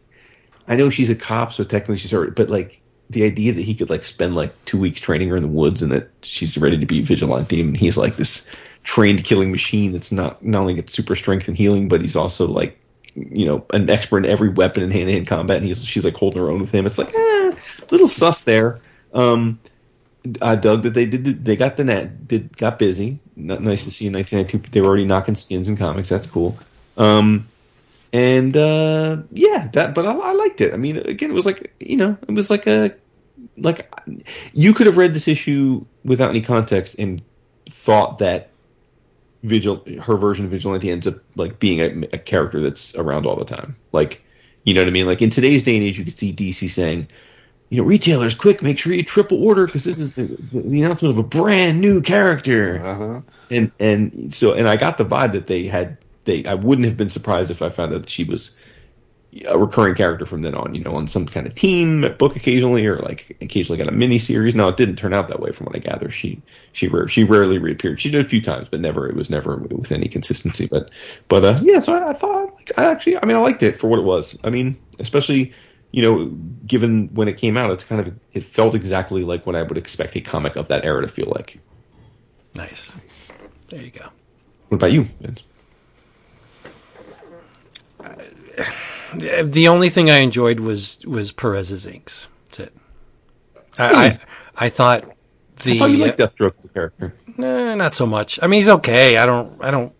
I know she's a cop, so technically she's already, but like the idea that he could like spend like 2 weeks training her in the woods and that she's ready to be vigilante, and he's like this trained killing machine that's not only gets super strength and healing, but he's also like an expert in every weapon in hand-to-hand combat, and she's like holding her own with him. It's like a little sus there. I dug that they got the net, got busy. Nice to see in 1992 they were already knocking skins in comics. That's cool. But I liked it. I mean, again, it was like it was like you could have read this issue without any context and thought that her version of Vigilante ends up like being a character that's around all the time. Like, you know what I mean? Like in today's day and age, you could see DC saying, retailers, quick, make sure you triple order because this is the announcement of a brand new character. Uh-huh. And I got the vibe that I wouldn't have been surprised if I found out that she was a recurring character from then on, on some kind of team book occasionally, or like occasionally got a mini series. Now it didn't turn out that way from what I gather. She rarely reappeared. She did a few times, but it was never with any consistency. But so I thought I liked it for what it was. I mean, especially, given when it came out, it felt exactly like what I would expect a comic of that era to feel like. Nice. There you go. What about you, Vince? The only thing I enjoyed was Perez's inks. That's it. I thought I thought you liked Deathstroke as a character. Not so much. I mean, he's okay. I don't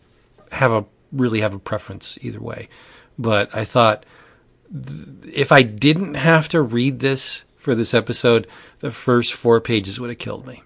really have a preference either way. But I thought if I didn't have to read this for this episode, the first 4 pages would have killed me.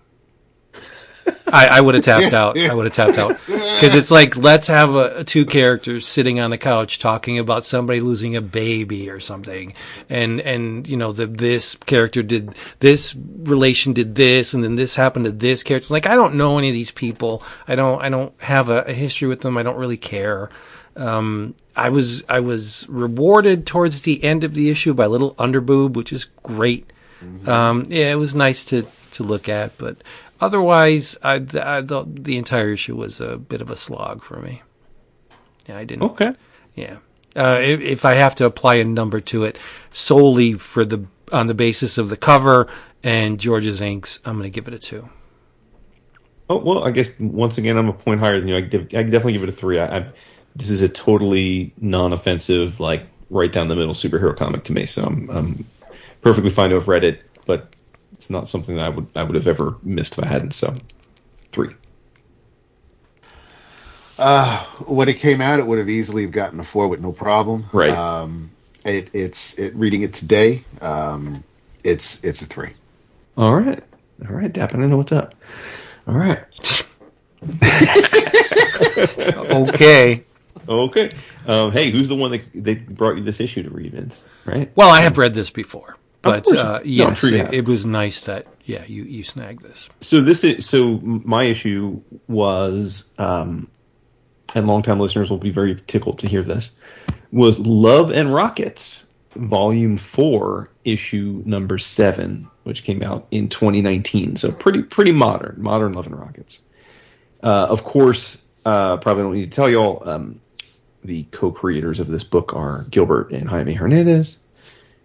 I would have tapped out. Because it's like, let's have two characters sitting on the couch talking about somebody losing a baby or something. And this character did this, relation did this, and then this happened to this character. Like, I don't know any of these people. I don't have a history with them. I don't really care. I was rewarded towards the end of the issue by a little underboob, which is great. Mm-hmm. It was nice to look at, but otherwise, the entire issue was a bit of a slog for me. Yeah, I didn't. Okay. Yeah. If I have to apply a number to it solely on the basis of the cover and George's inks, I'm going to give it a 2. Oh, well, I guess once again, I'm a point higher than you. I can definitely give it a 3. This is a totally non-offensive, like right down the middle superhero comic to me. So I'm perfectly fine to have read it, but it's not something that I would have ever missed if I hadn't. So 3. When it came out, it would have easily gotten a 4 with no problem. Right. Reading it today, it's a 3. All right, Dap. I know what's up. All right. Okay. Hey, who's the one that brought you this issue to read, Vince? Right. Well, I have read this before, but yes, sure it was nice that you snagged this. So my issue was, and longtime listeners will be very tickled to hear this, was Love and Rockets, Volume 4, issue number 7, which came out in 2019. So pretty modern Love and Rockets. Of course, probably don't need to tell y'all, the co-creators of this book are Gilbert and Jaime Hernandez.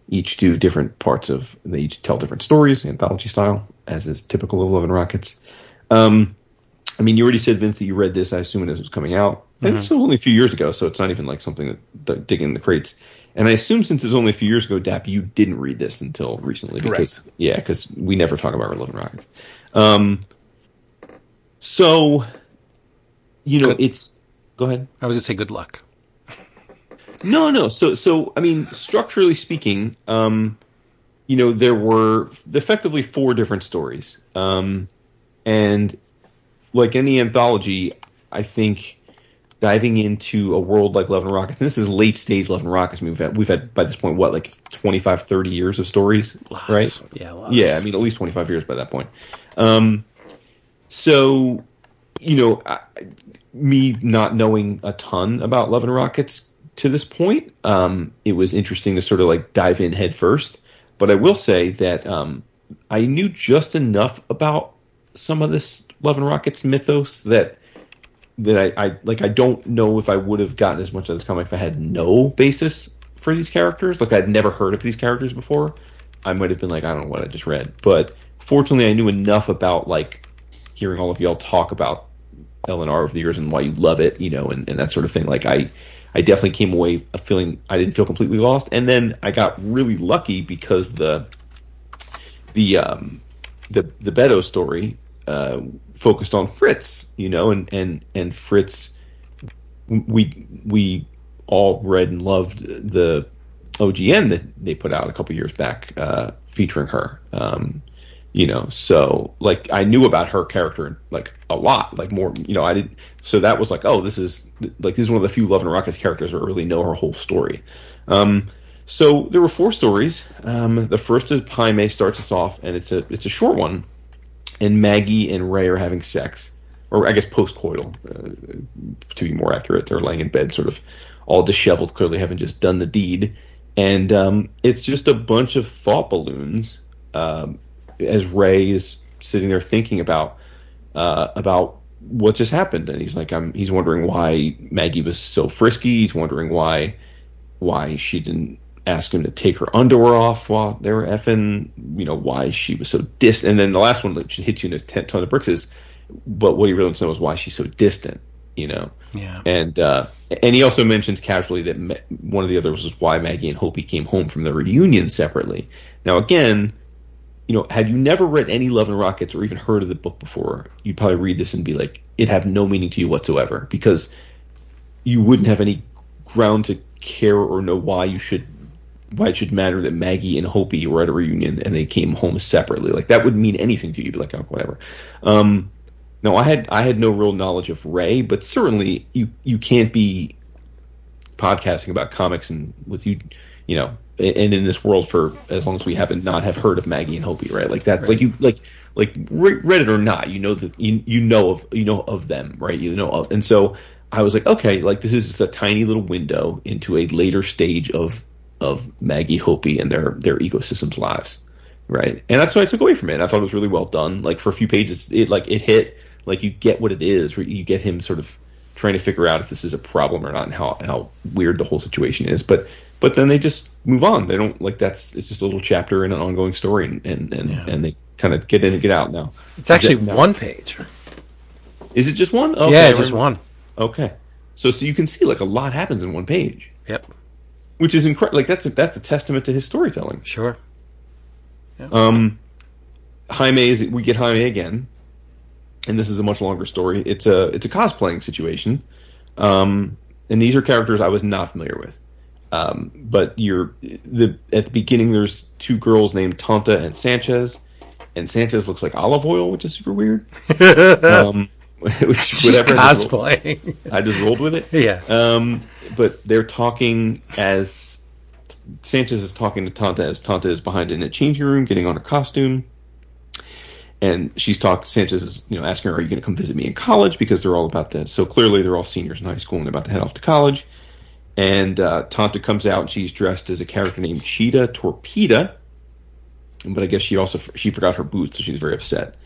Each do different parts of, they each tell different stories, anthology style, as is typical of Love and Rockets. I mean, you already said, Vince, that you read this, I assume, when this was coming out. And it's only a few years ago, so it's not even like something that digging in the crates. And I assume since it was only a few years ago, Dap, you didn't read this until recently. Because, because we never talk about Love and Rockets. So, it's... Go ahead. I was going to say good luck. No. So I mean, structurally speaking, there were effectively 4 different stories. And like any anthology, I think diving into a world like Love and Rockets, and this is late stage Love and Rockets. I mean, we've had by this point, 25, 30 years of stories, lots. Right? Yeah, lots. Yeah, I mean, at least 25 years by that point. So, me not knowing a ton about Love and Rockets to this point, it was interesting to sort of like dive in head first. But I will say that I knew just enough about some of this Love and Rockets mythos that I don't know if I would have gotten as much of this comic if I had no basis for these characters. Like, I'd never heard of these characters before. I might have been like, I don't know what I just read. But fortunately, I knew enough about, like, hearing all of y'all talk about L&R over the years and why you love it, and that sort of thing. Like, I definitely came away feeling I didn't feel completely lost. And then I got really lucky because the Beto story focused on Fritz, and Fritz, we all read and loved the OGN that they put out a couple years back, featuring her. So like I knew about her character like a lot, like more, I did. So that was like, oh, this is one of the few Love and Rockets characters where I really know her whole story. So there were 4 stories. The first is Jaime starts us off, and it's a short one. And Maggie and Ray are having sex, or I guess post-coital, to be more accurate. They're laying in bed, sort of all disheveled, clearly having just done the deed. And it's just a bunch of thought balloons as Ray is sitting there thinking about what just happened. And he's like, he's wondering why Maggie was so frisky. He's wondering why she didn't ask him to take her underwear off while they were effing, why she was so distant. And then the last one that hits you in a ton of bricks is, but what he really wants to know is why she's so distant, Yeah. And he also mentions casually that one of the others was why Maggie and Hopi came home from the reunion separately. Now, again, had you never read any Love and Rockets or even heard of the book before, you'd probably read this and be like, it have no meaning to you whatsoever, because you wouldn't have any ground to care or know why it should matter that Maggie and Hopi were at a reunion and they came home separately. Like, that wouldn't mean anything to you. You'd be like, oh, whatever. No, I had no real knowledge of Ray, but certainly you can't be podcasting about comics and with and in this world for as long as we happen not have heard of Maggie and Hopi, right? Like, that's right. like read it or not, that you know of them, right? And so I was like, okay, like this is just a tiny little window into a later stage of Maggie, Hopi, and their ecosystems' lives, right? And that's what I took away from it. I thought it was really well done. Like, for a few pages, it hit, like, you get what it is. You get him sort of trying to figure out if this is a problem or not, and how weird the whole situation is. But then they just move on. They don't, like, it's just a little chapter in an ongoing story, and they kind of get in and get out now. It's actually one page. Is it just one? Okay, yeah, just one. Okay, so you can see, like, a lot happens in one page. Yep. Which is incredible. Like, that's a testament to his storytelling. Sure. Yeah. We get Jaime again, and this is a much longer story. It's a cosplaying situation, and these are characters I was not familiar with. But at the beginning, there's 2 girls named Tonta and Sanchez Sanchez looks like olive oil, which is super weird. She's cosplaying. I just rolled with it. Yeah. But they're talking as Sanchez is talking to Tonta as Tonta is behind in a changing room, getting on her costume. And Sanchez is, asking her, are you going to come visit me in college? Because they're all about to, so clearly they're all seniors in high school and they're about to head off to college. And Tonta comes out and she's dressed as a character named Cheetah Torpeda. But I guess she forgot her boots, so she's very upset.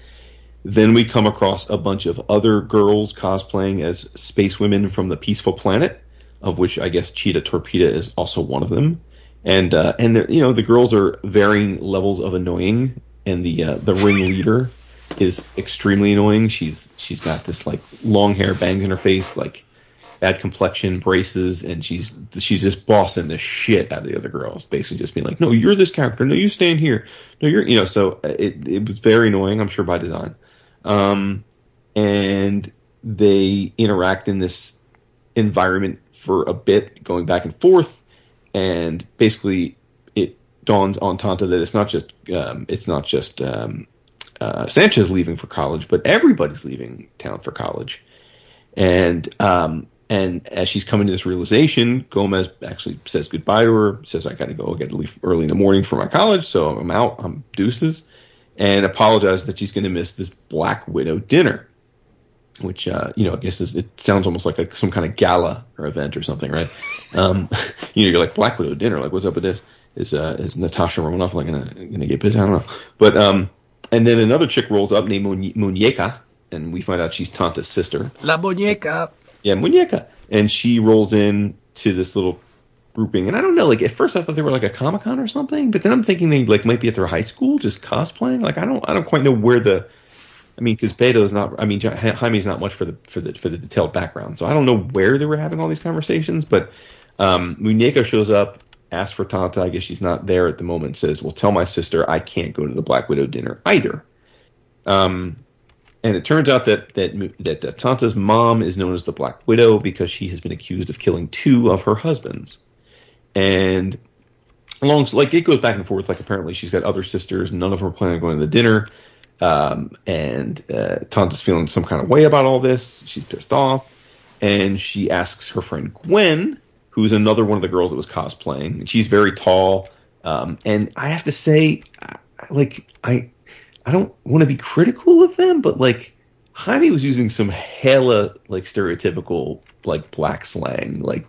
Then we come across a bunch of other girls cosplaying as space women from the Peaceful Planet, of which I guess Cheetah Torpeda is also one of them. And the girls are varying levels of annoying, and the ringleader is extremely annoying. She's got this like long hair, bangs in her face, like bad complexion, braces, and she's just bossing the shit out of the other girls, basically just being like, no, you're this character, no, you stand here, no, you're, so it was very annoying, I'm sure by design. And they interact in this environment for a bit, going back and forth, and basically it dawns on Tanta that it's not just Sanchez leaving for college, but everybody's leaving town for college. And as she's coming to this realization, Gomez actually says goodbye to her, says, I got to leave early in the morning for my college, so I'm out, I'm deuces, and apologizes that she's going to miss this Black Widow dinner, which, I guess it sounds almost like some kind of gala or event or something, right? You're like, Black Widow dinner, like, what's up with this? Is Natasha Romanoff like gonna get busy? I don't know. But, and then another chick rolls up named Muñeca, and we find out she's Tanta's sister. La Muñeca. Yeah, Muñeca. And she rolls in to this little grouping. And I don't know, like, at first I thought they were like a Comic-Con or something, but then I'm thinking they like might be at their high school just cosplaying. Like, I don't quite know where because Beto's not, Jaime's not much for the detailed background. So I don't know where they were having all these conversations, but Muñeca shows up, asks for Tanta. I guess she's not there at the moment, says, well, tell my sister I can't go to the Black Widow dinner either. And it turns out that Tanta's mom is known as the Black Widow because she has been accused of killing 2 of her husbands. And it goes back and forth. Like, apparently she's got other sisters. None of them are planning on going to the dinner. And Tanta's feeling some kind of way about all this. She's pissed off. And she asks her friend Gwen, who's another one of the girls that was cosplaying. And she's very tall. And I have to say, I don't want to be critical of them, but like Jaime was using some hella like stereotypical like black slang, like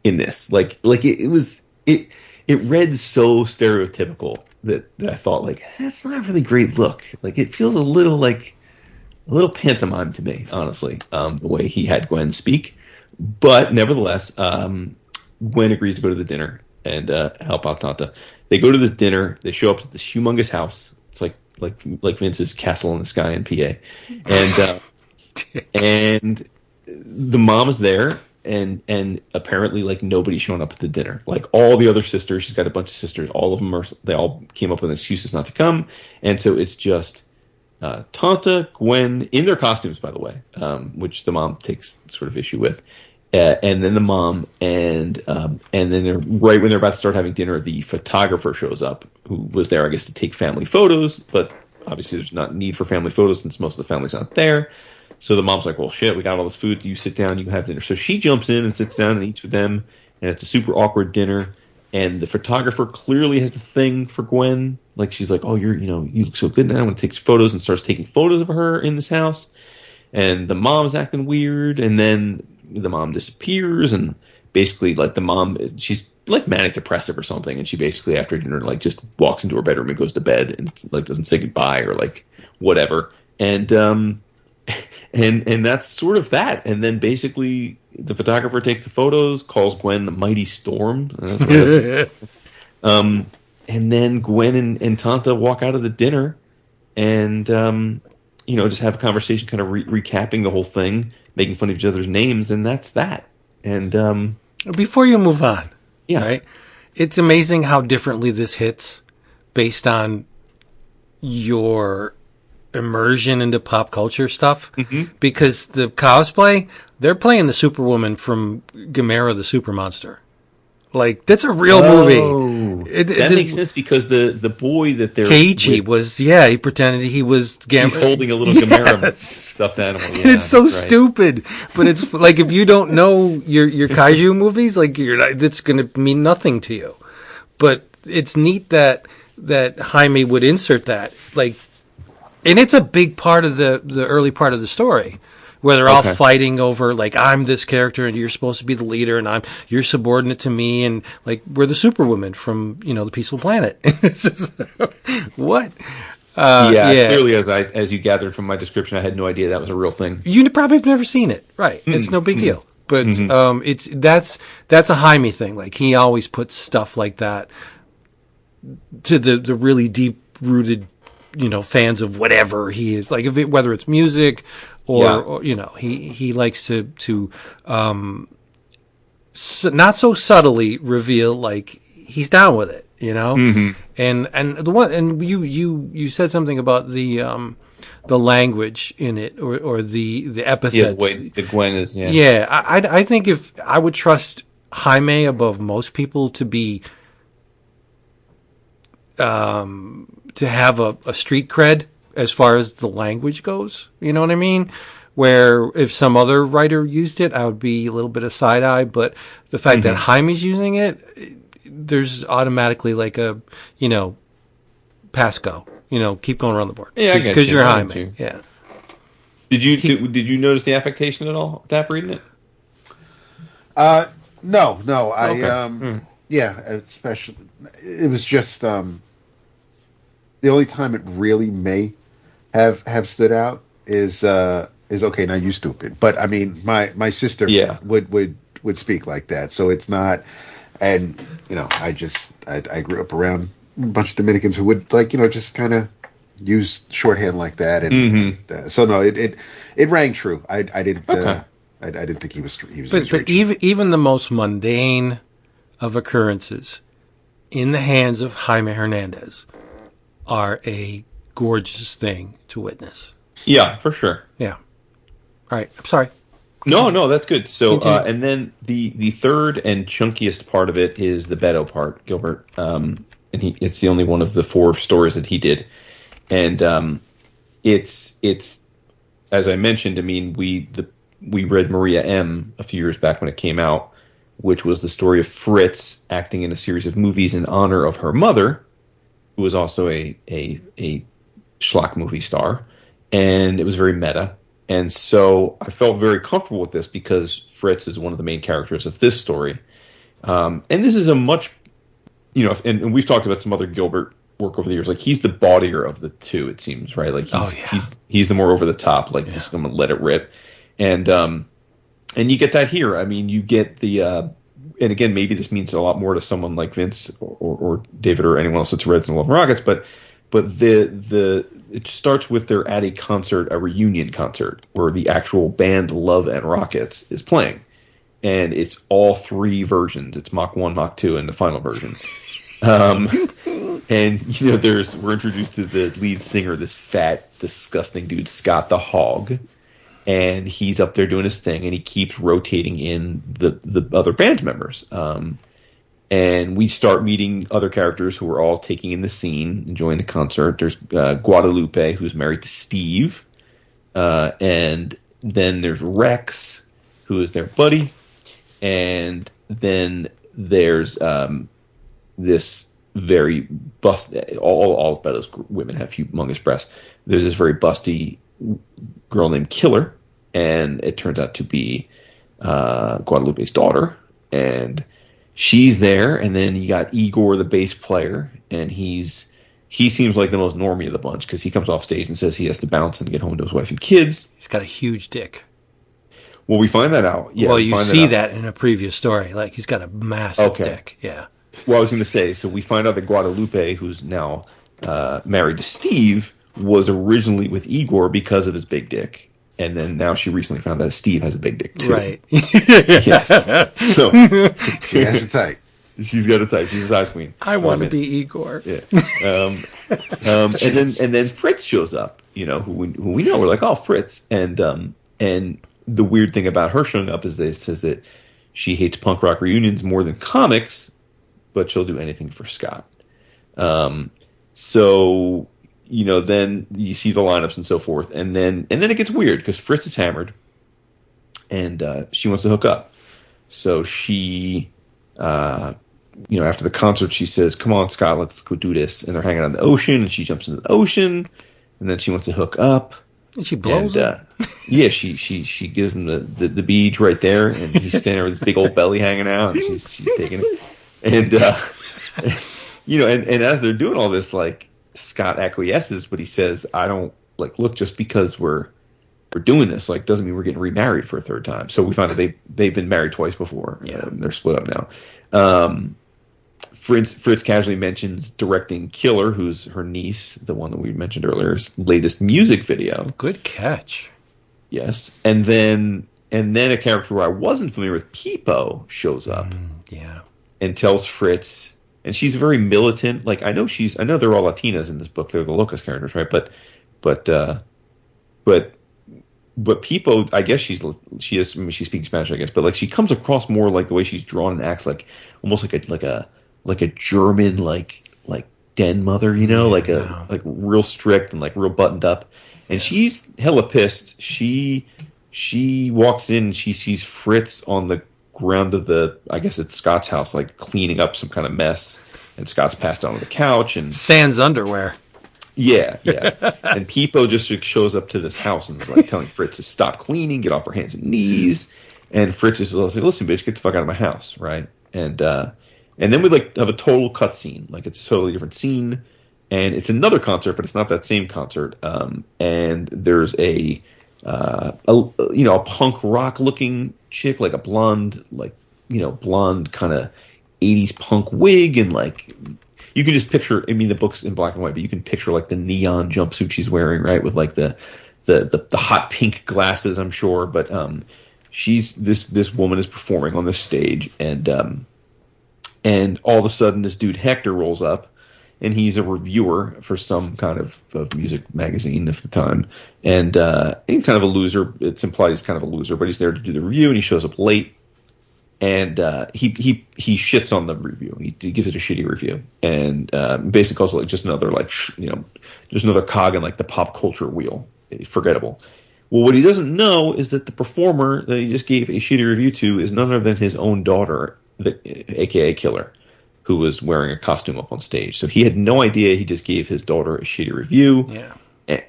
in this, it read so stereotypical that I thought like that's not a really great look. Like it feels a little pantomime to me, honestly, the way he had Gwen speak. But nevertheless, Gwen agrees to go to the dinner and help out Tanta. They go to this dinner. They show up at this humongous house. It's like Vince's Castle in the Sky in PA, and the mom is there, and apparently like nobody's showing up at the dinner. Like all the other sisters, she's got a bunch of sisters. All of them they all came up with excuses not to come, and so it's just Tanta, Gwen in their costumes, by the way, which the mom takes sort of issue with. And then the mom, and then right when they're about to start having dinner, the photographer shows up, who was there, I guess, to take family photos, but obviously there's not need for family photos since most of the family's not there. So the mom's like, well, shit, we got all this food, you sit down, you have dinner. So she jumps in and sits down and eats with them, and it's a super awkward dinner, and the photographer clearly has a thing for Gwen. Like, she's like, oh, you look so good now, and takes photos and starts taking photos of her in this house, and the mom's acting weird, and then the mom disappears, and basically like the mom, she's like manic depressive or something, and she basically after dinner like just walks into her bedroom and goes to bed and like doesn't say goodbye or like whatever, and that's sort of that. And then basically the photographer takes the photos, calls Gwen the Mighty Storm, and then Gwen and Tanta walk out of the dinner and just have a conversation kind of recapping the whole thing, making fun of each other's names, and that's that. And before you move on, yeah, right? It's amazing how differently this hits based on your immersion into pop culture stuff. Mm-hmm. Because the cosplay, they're playing the Superwoman from Gamera the Super Monster. Like, that's a real movie. That makes sense because the boy that they're Keiichi was, he pretended he was He's holding a little Gamera stuffed animal. Yeah, and it's so stupid. But it's like, if you don't know your kaiju movies, like, it's going to mean nothing to you. But it's neat that Jaime would insert that. Like, and it's a big part of the early part of the story, where they're all fighting over, like, I'm this character and you're supposed to be the leader and you're subordinate to me, and like, we're the Superwoman from, the Peaceful Planet. It's just, what? Clearly, as you gathered from my description, I had no idea that was a real thing. You probably have never seen it, right? It's no big deal. But that's a Jaime thing. Like, he always puts stuff like that to the really deep rooted, fans of whatever he is. Like, whether it's music or he likes to not so subtly reveal, like, he's down with it, and you said something about the language in it or the epithets. The Gwen is I think if I would trust Jaime above most people to be to have a street cred as far as the language goes, you know what I mean? Where if some other writer used it, I would be a little bit of side eye. But the fact that Jaime's using it, there's automatically like a, pass go. Keep going around the board. Yeah, because you're Jaime. Yeah. Did you notice the affectation at all? Tap reading it? No. Okay. Especially it was just the only time it really may have stood out is okay. Now you stupid, but I mean my sister would speak like that, so it's not. And I grew up around a bunch of Dominicans who would just kind of use shorthand like that, and so no, it rang true. I didn't. Okay. I didn't think he was. But even the most mundane of occurrences in the hands of Jaime Hernandez are a gorgeous thing to witness. Yeah, for sure. Yeah. All right. I'm sorry. No, that's good. So, and then the third and chunkiest part of it is the Beto part, Gilbert. And it's the only one of the 4 stories that he did. And it's as I mentioned, I mean, we read Maria M. a few years back when it came out, which was the story of Fritz acting in a series of movies in honor of her mother, who was also a schlock movie star, and it was very meta. And so I felt very comfortable with this because Fritz is one of the main characters of this story. And this is a much, and we've talked about some other Gilbert work over the years. Like, he's the baudier of the two, it seems, right? Like, he's the more over the top, like, just going to let it rip. And you get that here. I mean, you get the, and again, maybe this means a lot more to someone like Vince or David or anyone else that's read Love and Rockets, but it starts with they're at a reunion concert, where the actual band Love and Rockets is playing. And it's all 3 versions. It's Mach 1, Mach 2, and the final version. And, we're introduced to the lead singer, this fat, disgusting dude, Scott the Hog. And he's up there doing his thing, and he keeps rotating in the other band members. And we start meeting other characters who are all taking in the scene, enjoying the concert. There's Guadalupe, who's married to Steve. And then there's Rex, who is their buddy. And then there's this very all of Beto's women have humongous breasts. There's this very busty girl named Killer, and it turns out to be Guadalupe's daughter. And she's there, and then you got Igor, the bass player, and he seems like the most normie of the bunch because he comes off stage and says he has to bounce and get home to his wife and kids. He's got a huge dick. Well, we find that out. Yeah, well, you see that in a previous story. Like, he's got a massive dick. Yeah. Well, I was going to say, so we find out that Guadalupe, who's now married to Steve, was originally with Igor because of his big dick. And then now she recently found that Steve has a big dick, too. Right. Yes. So she has a type. She's got a type. She's a size queen. I want to be Igor. Yeah. And then Fritz shows up, who we know. We're like, oh, Fritz. And the weird thing about her showing up is that it says that she hates punk rock reunions more than comics, but she'll do anything for Scott. So, then you see the lineups and so forth, and then it gets weird because Fritz is hammered, and she wants to hook up. So she, after the concert, she says, "Come on, Scott, let's go do this." And they're hanging out in the ocean, and she jumps into the ocean, and then she wants to hook up. And she blows him. Yeah, she gives him the beach right there, and he's standing there with his big old belly hanging out, and she's taking it. And and as they're doing all this, like, Scott acquiesces, but he says, I don't, like, look, just because we're doing this, like, doesn't mean we're getting remarried for a third time. So we find out they've been married twice before. Yeah. They're split up now. Fritz casually mentions directing Killer, who's her niece, the one that we mentioned earlier's latest music video. Good catch. Yes. And then a character who I wasn't familiar with, Peepo, shows up. Yeah. And tells Fritz, and she's very militant. Like, I know they're all Latinas in this book. They're the Locust characters, right? But Peepo, I guess she speaks Spanish, I guess, but like she comes across more like the way she's drawn and acts like almost like a German like den mother, you know, like real strict and like real buttoned up. And she's hella pissed. She walks in and she sees Fritz on the ground of I guess it's Scott's house, like cleaning up some kind of mess, and Scott's passed out on the couch and sans underwear. Yeah. And Peepo just shows up to this house and is like telling Fritz to stop cleaning, get off her hands and knees. And Fritz is like, listen, bitch, get the fuck out of my house, right? And then we like have a total cutscene, like it's a totally different scene, and it's another concert, but it's not that same concert. And there's a punk rock looking chick, like a blonde kind of 80s punk wig, and like you can just picture, I mean, the book's in black and white, but you can picture like the neon jumpsuit she's wearing, right, with like the hot pink glasses, I'm sure. But she's this woman is performing on this stage, and all of a sudden this dude Hector rolls up, and he's a reviewer for some kind of music magazine of the time, and he's kind of a loser. It's implied he's kind of a loser, but he's there to do the review, and he shows up late. And he shits on the review. He gives it a shitty review, and basically calls it like just another just another cog in like the pop culture wheel. Forgettable. Well, what he doesn't know is that the performer that he just gave a shitty review to is none other than his own daughter, aka Killer, who was wearing a costume up on stage. So he had no idea. He just gave his daughter a shitty review. Yeah.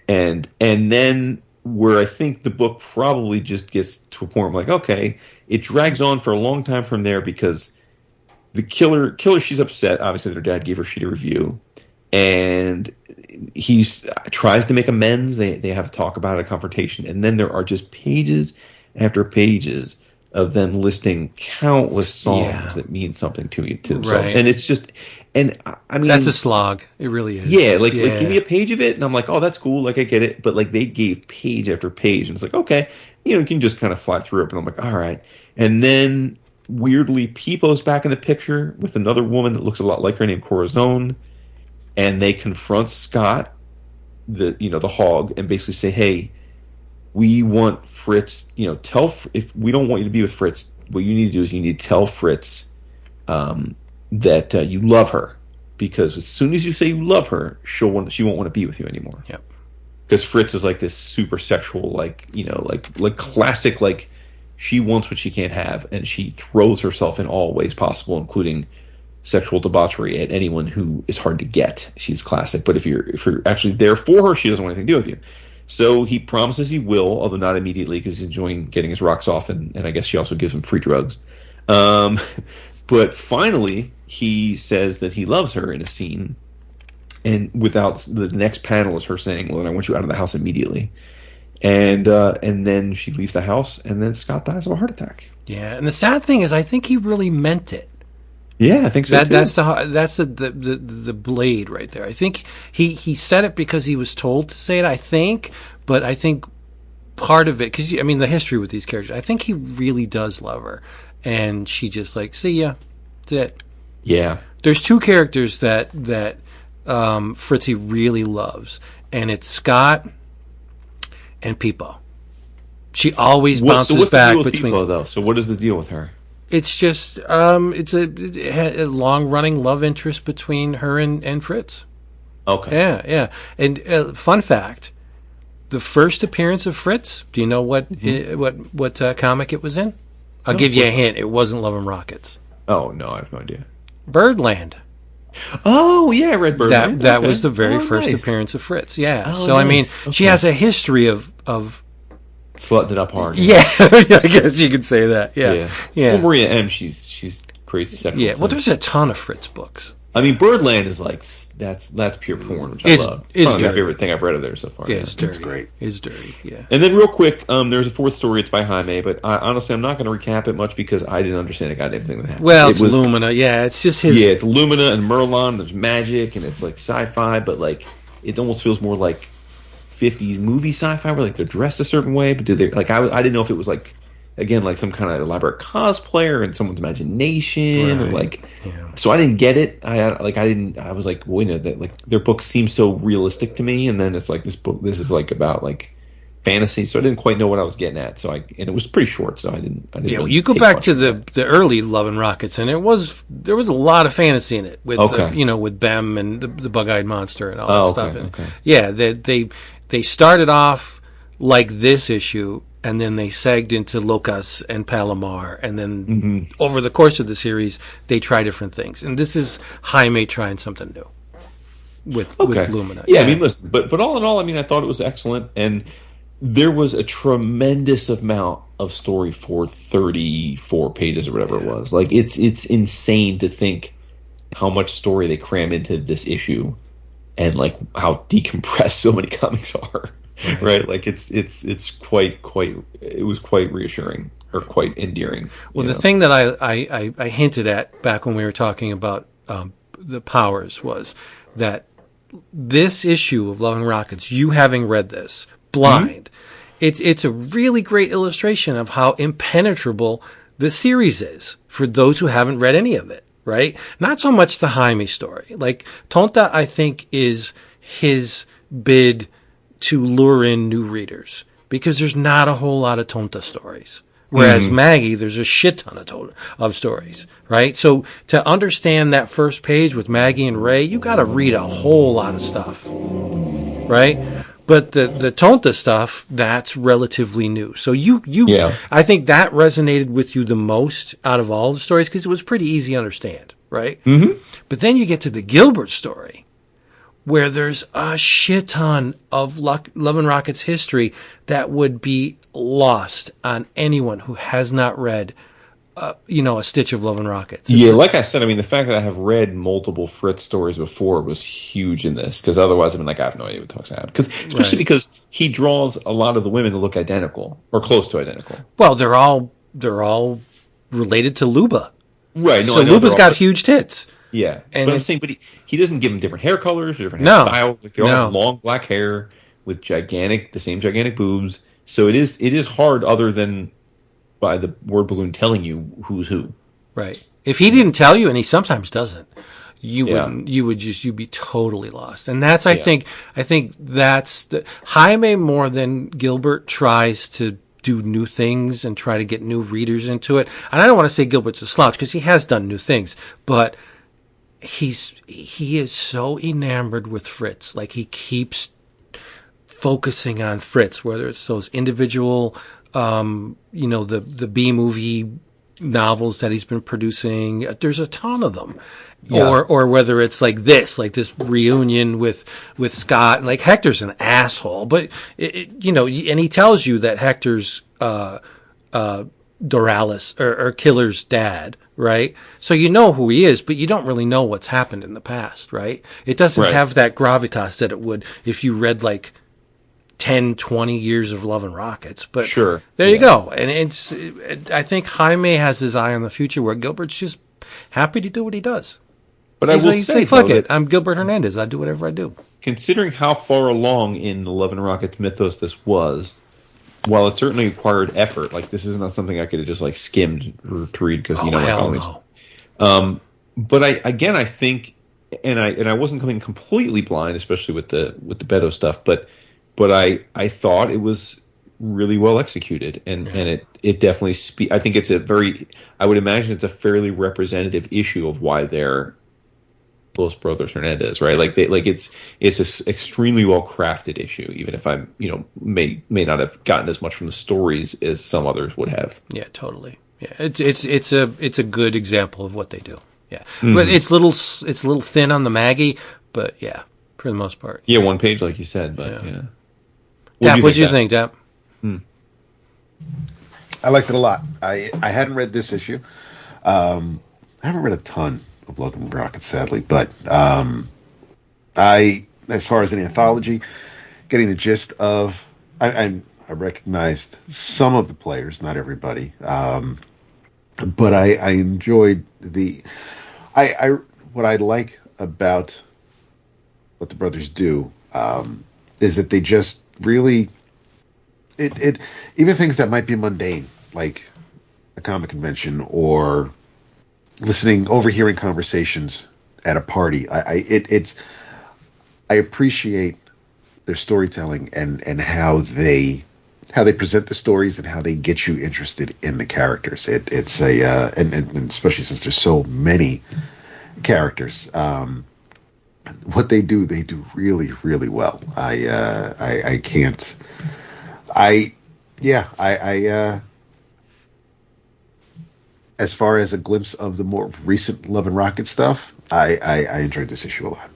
And then where I think the book probably just gets to a point where I'm like, okay, it drags on for a long time from there because the killer, she's upset. Obviously, their dad gave her a shitty review, and he tries to make amends. They have a talk about it, a confrontation, and then there are just pages after pages of them listing countless songs that mean something to themselves, right. And it's just. And I mean, that's a slog. It really is. Yeah, like give me a page of it, and I'm like, oh, that's cool. Like I get it, but like they gave page after page, and it's like, okay, you can just kind of fly through it. And I'm like, all right. And then weirdly, Peepo's back in the picture with another woman that looks a lot like her named Corazon, and they confront Scott, the hog, and basically say, hey, we want Fritz. If we don't want you to be with Fritz, what you need to do is you need to tell Fritz. That you love her, because as soon as you say you love her, she won't want to be with you anymore. Yep. Because Fritz is like this super sexual, like classic, like she wants what she can't have, and she throws herself in all ways possible, including sexual debauchery at anyone who is hard to get. She's classic. But if you're actually there for her, she doesn't want anything to do with you. So he promises he will, although not immediately, because he's enjoying getting his rocks off, and I guess she also gives him free drugs. But finally, he says that he loves her in a scene, and without the next panel is her saying, well, then I want you out of the house immediately. And then she leaves the house, and then Scott dies of a heart attack. Yeah, and the sad thing is I think he really meant it. Yeah, I think so, too. That's the blade right there. I think he said it because he was told to say it, but I think part of it, because, I mean, the history with these characters, I think he really does love her. And she just like, see ya. That's it. Yeah. There's two characters that Fritzy really loves, and it's Scott and Peepo. She always bounces back between. Peepo, though? So what is the deal with her? It's just it's a long running love interest between her and Fritz. Okay. Yeah. And fun fact: the first appearance of Fritz. Do you know what comic it was in? I'll give you a hint. It wasn't Love and Rockets. Oh, no, I have no idea. Birdland. Oh, yeah, I read Birdland. That was the very first appearance of Fritz, yeah. Oh, so, nice. I mean, she has a history of slutting it up hard. Yeah, I guess you could say that, yeah. Well, Maria M., she's crazy sexual. Yeah, well, there's a ton of Fritz books. I mean, Birdland is like that's pure porn, which I love. It's probably my favorite thing I've read of there so far. Yeah, it's dirty. It's great. It's dirty. Yeah. And then real quick, there's a fourth story. It's by Jaime, but honestly, I'm not going to recap it much because I didn't understand a goddamn thing that happened. Well, it's Lumina. Yeah, it's just his. Yeah, it's Lumina and Merlon. There's magic, and it's like sci-fi, but like it almost feels more like 50s movie sci-fi, where like they're dressed a certain way, but do they like? I didn't know if it was like. Again, like some kind of elaborate cosplayer and someone's imagination, or like, so I didn't get it. I was like, well, that like their books seem so realistic to me, and then it's like this is like about like fantasy, so I didn't quite know what I was getting at. And it was pretty short, so I didn't. Yeah, well, you go back to the early Love and Rockets, and there was a lot of fantasy in it with with Bem and the bug-eyed monster and all that stuff. Okay. Yeah, they started off like this issue. And then they sagged into Locas and Palomar. And then over the course of the series, they try different things. And this is Jaime trying something new with Lumina. Yeah, I mean, listen, but all in all, I mean, I thought it was excellent. And there was a tremendous amount of story for 34 pages or whatever it was. Like, it's insane to think how much story they cram into this issue and, like, how decompressed so many comics are. Right, like it's quite it was quite reassuring or quite endearing. Well, the thing that I hinted at back when we were talking about the powers was that this issue of Love and Rockets, you having read this blind, it's a really great illustration of how impenetrable the series is for those who haven't read any of it. Right, not so much the Jaime story. Like Tonta, I think is his bid to lure in new readers because there's not a whole lot of Tonta stories. Whereas Maggie, there's a shit ton of stories, right? So to understand that first page with Maggie and Ray, you got to read a whole lot of stuff, right? But the Tonta stuff, that's relatively new. So I think that resonated with you the most out of all the stories because it was pretty easy to understand, right? Mm-hmm. But then you get to the Gilbert story, where there's a shit ton of Love and Rockets history that would be lost on anyone who has not read, a stitch of Love and Rockets. Like I said, I mean, the fact that I have read multiple Fritz stories before was huge in this, because otherwise, I mean, like, I have no idea what talks about. Especially because he draws a lot of the women to look identical, or close to identical. Well, they're all related to Luba. Right. No, so Luba's got huge tits. Yeah, and but I'm saying, he doesn't give them different hair colors or different hair styles. Like they all have long black hair with the same gigantic boobs. So it is hard, other than by the word balloon telling you who's who. Right. If he didn't tell you, and he sometimes doesn't, you'd be totally lost. And that's I think that's Jaime more than Gilbert tries to do new things and try to get new readers into it. And I don't want to say Gilbert's a slouch because he has done new things, but he is so enamored with Fritz. Like he keeps focusing on Fritz, whether it's those individual, the B-movie novels that he's been producing. There's a ton of them. Yeah. Or whether it's like this reunion with Scott. Like Hector's an asshole, but and he tells you that Hector's Doralis or Killer's dad, right? So you know who he is, but you don't really know what's happened in the past, right? It doesn't have that gravitas that it would if you read like 10, 20 years of Love and Rockets. But there you go. And I think Jaime has his eye on the future, where Gilbert's just happy to do what he does. But I will say, fuck it, I'm Gilbert Hernandez. I do whatever I do. Considering how far along in the Love and Rockets mythos this was, while it certainly required effort, like this is not something I could have just like skimmed to read because but I think, and I wasn't coming completely blind, especially with the Beto stuff, but I thought it was really well executed, and it definitely I think I would imagine it's a fairly representative issue of why they're Los Brothers Hernandez, right? Like it's an extremely well crafted issue, even if I may not have gotten as much from the stories as some others would have. Yeah, totally. Yeah, it's a good example of what they do. Yeah, but it's a little thin on the Maggie, but yeah, for the most part. Yeah, one page like you said, but yeah. Dap, what'd you think, Dap? I liked it a lot. I hadn't read this issue. I haven't read a ton Logan Rocket, sadly. But as far as an anthology, getting the gist of, I recognized some of the players, not everybody, but I enjoyed what I like about what the brothers do is that they just really even things that might be mundane, like a comic convention or overhearing conversations at a party. I appreciate their storytelling and how they present the stories and how they get you interested in the characters. It's and especially since there's so many characters, what they do really, really well. I can't. As far as a glimpse of the more recent Love and Rocket stuff, I enjoyed this issue a lot.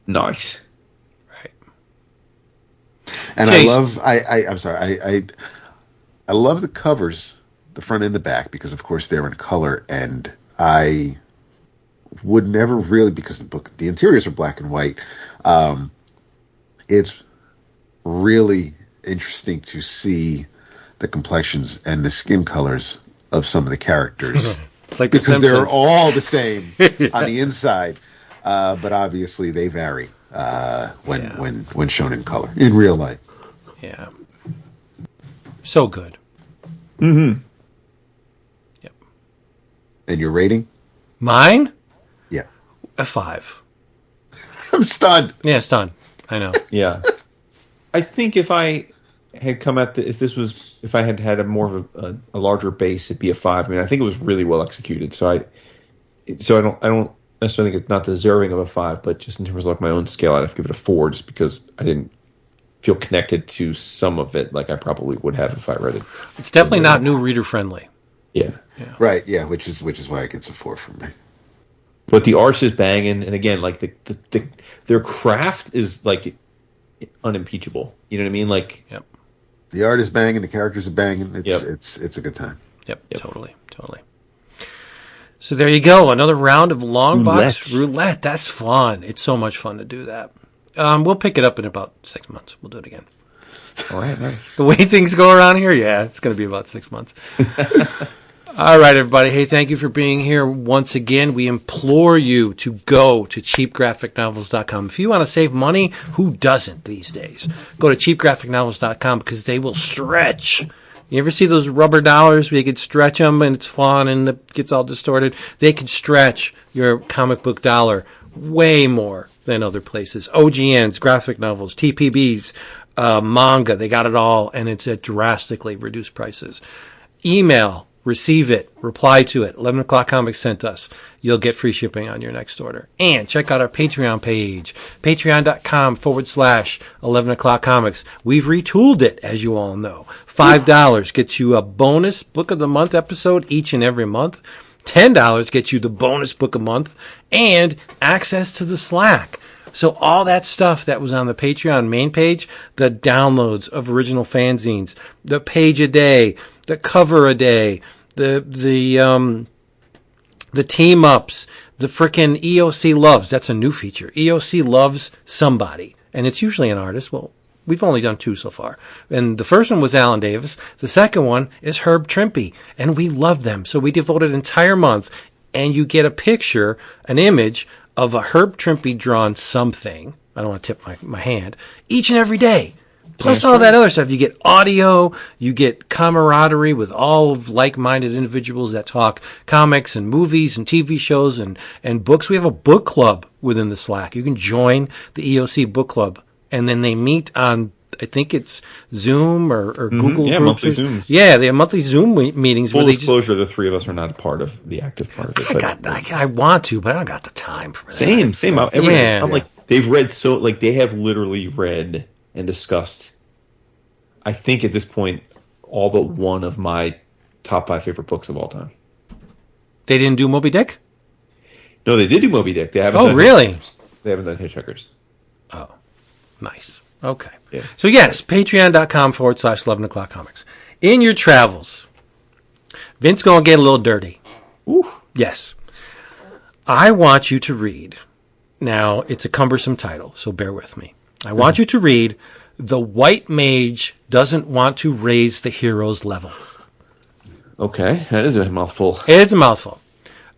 Nice. Right. And Jason. I'm sorry. I love the covers, the front and the back, because of course they're in color, and I would never really, because the interiors are black and white. It's really interesting to see the complexions and the skin colors of some of the characters. It's like because the they're Simpsons. all the same on the inside, but obviously they vary when shown in color in real life. Yeah. So good. Mm-hmm. Yep. And your rating? Mine? Yeah. A 5. I'm stunned. Yeah, it's done. I know. Yeah. I think if I had come at if I had had a more of a larger base, it'd be a 5. I mean, I think it was really well executed. So I don't necessarily think it's not deserving of a 5, but just in terms of like my own scale, I'd have to give it a 4, just because I didn't feel connected to some of it like I probably would have if I read it. It's definitely not new reader friendly. Yeah. Right. Yeah. Which is why it gets a 4 from me. But the art is banging, and again, like their craft is like unimpeachable. You know what I mean? Like, Yep. The art is banging. The characters are banging. It's a good time. Yep. Totally. So there you go. Another round of Longbox Roulette. That's fun. It's so much fun to do that. We'll pick it up in about 6 months. We'll do it again. all right, nice. The way things go around here, yeah, it's going to be about 6 months. All right, everybody. Hey, thank you for being here once again. We implore you to go to cheapgraphicnovels.com. If you want to save money, who doesn't these days? Go to cheapgraphicnovels.com because they will stretch. You ever see those rubber dollars where you can stretch them and it's fun and it gets all distorted? They can stretch your comic book dollar way more than other places. OGNs, graphic novels, TPBs, manga, they got it all, and it's at drastically reduced prices. Email, receive it, reply to it. 11 O'Clock Comics sent us. You'll get free shipping on your next order. And check out our Patreon page, patreon.com/11 O'Clock Comics. We've retooled it, as you all know. $5 gets you a bonus Book of the Month episode each and every month. $10 gets you the bonus book a month and access to the Slack. So all that stuff that was on the Patreon main page, the downloads of original fanzines, the page a day, the cover a day, the team ups, the frickin' EOC loves. That's a new feature. EOC loves somebody, and it's usually an artist. Well, we've only done 2 so far. And the first one was Alan Davis. The second one is Herb Trimpe, and we love them. So we devoted an entire month, and you get a picture, an image of a Herb Trimpe drawn something. I don't want to tip my hand. Each and every day. Plus all that other stuff. You get audio, you get camaraderie with all of like-minded individuals that talk comics and movies and TV shows and books. We have a book club within the Slack. You can join the EOC book club. And then they meet on, I think it's Zoom or Google yeah, groups. monthly Zooms. Yeah, they have monthly Zoom meetings. Full where they disclosure, the 3 of us are not a part of the active part of it. I want to, but I don't got the time for that. Same. Yeah. I'm like, they've read they have literally read and discussed, I think at this point, all but one of my top 5 favorite books of all time. They didn't do Moby Dick? No, they did do Moby Dick. They haven't. Oh, really? Hitchhikers. They haven't done Hitchhikers. Oh, nice. Okay. Yeah. So yes, patreon.com/11 O'Clock Comics. In your travels, Vince gonna get a little dirty. Ooh. Yes. I want you to read. Now, it's a cumbersome title, so bear with me. I want you to read The White Mage Doesn't Want to Raise the Hero's Level. Okay, that is a mouthful. It's a mouthful.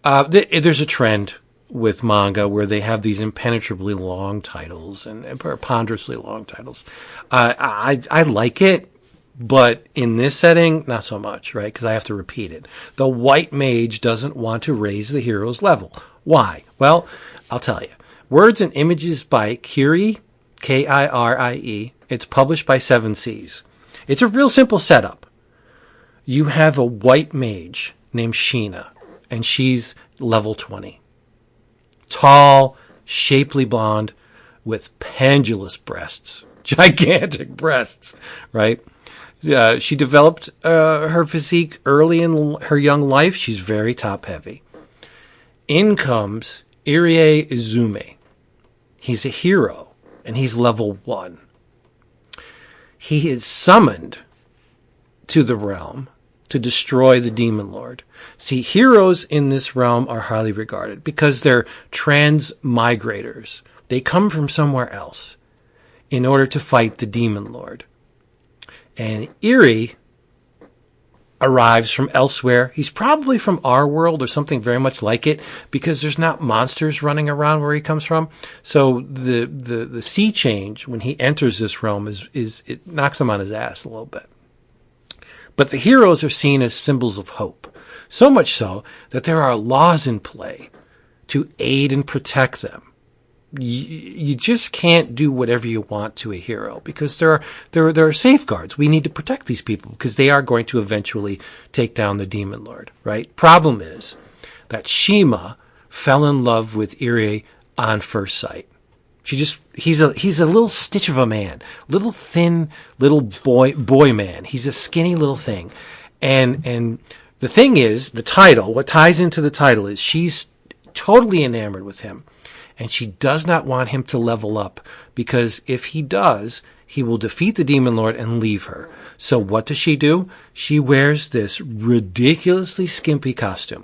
There's a trend with manga where they have these impenetrably long titles and ponderously long titles. I like it, but in this setting, not so much, right? Because I have to repeat it. The White Mage doesn't want to raise the hero's level. Why? Well, I'll tell you. Words and Images by Kirie, Kirie. It's published by 7 Seas. It's a real simple setup. You have a white mage named Sheena, and she's level 20. Tall, shapely blonde with pendulous breasts. Gigantic breasts, right? She developed her physique early in her young life. She's very top-heavy. In comes Irie Izume. He's a hero, and he's level 1. He is summoned to the realm to destroy the Demon Lord. See, heroes in this realm are highly regarded because they're transmigrators. They come from somewhere else in order to fight the Demon Lord. And Irie arrives from elsewhere. He's probably from our world or something very much like it because there's not monsters running around where he comes from. So the sea change when he enters this realm is it knocks him on his ass a little bit. But the heroes are seen as symbols of hope, so much so that there are laws in play to aid and protect them. You just can't do whatever you want to a hero because there are safeguards. We need to protect these people because they are going to eventually take down the Demon Lord, right? Problem is that Shima fell in love with Irie on first sight. He's a little stitch of a man, little thin little boy man. He's a skinny little thing, and the thing is, the title. What ties into the title is she's totally enamored with him. And she does not want him to level up because if he does, he will defeat the Demon Lord and leave her. So what does she do? She wears this ridiculously skimpy costume.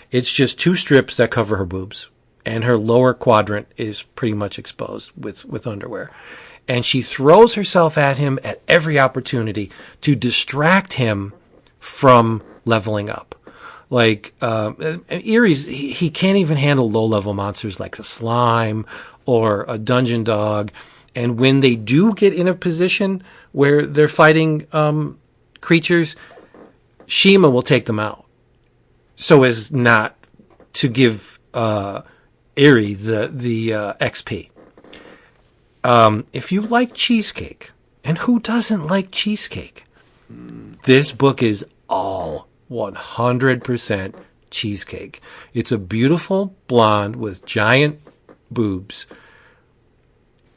It's just 2 strips that cover her boobs, and her lower quadrant is pretty much exposed with underwear. And she throws herself at him at every opportunity to distract him from leveling up. Like, he can't even handle low-level monsters like a slime or a dungeon dog. And when they do get in a position where they're fighting creatures, Shima will take them out so as not to give Irie the XP. If you like cheesecake, and who doesn't like cheesecake? This book is all 100% cheesecake. It's a beautiful blonde with giant boobs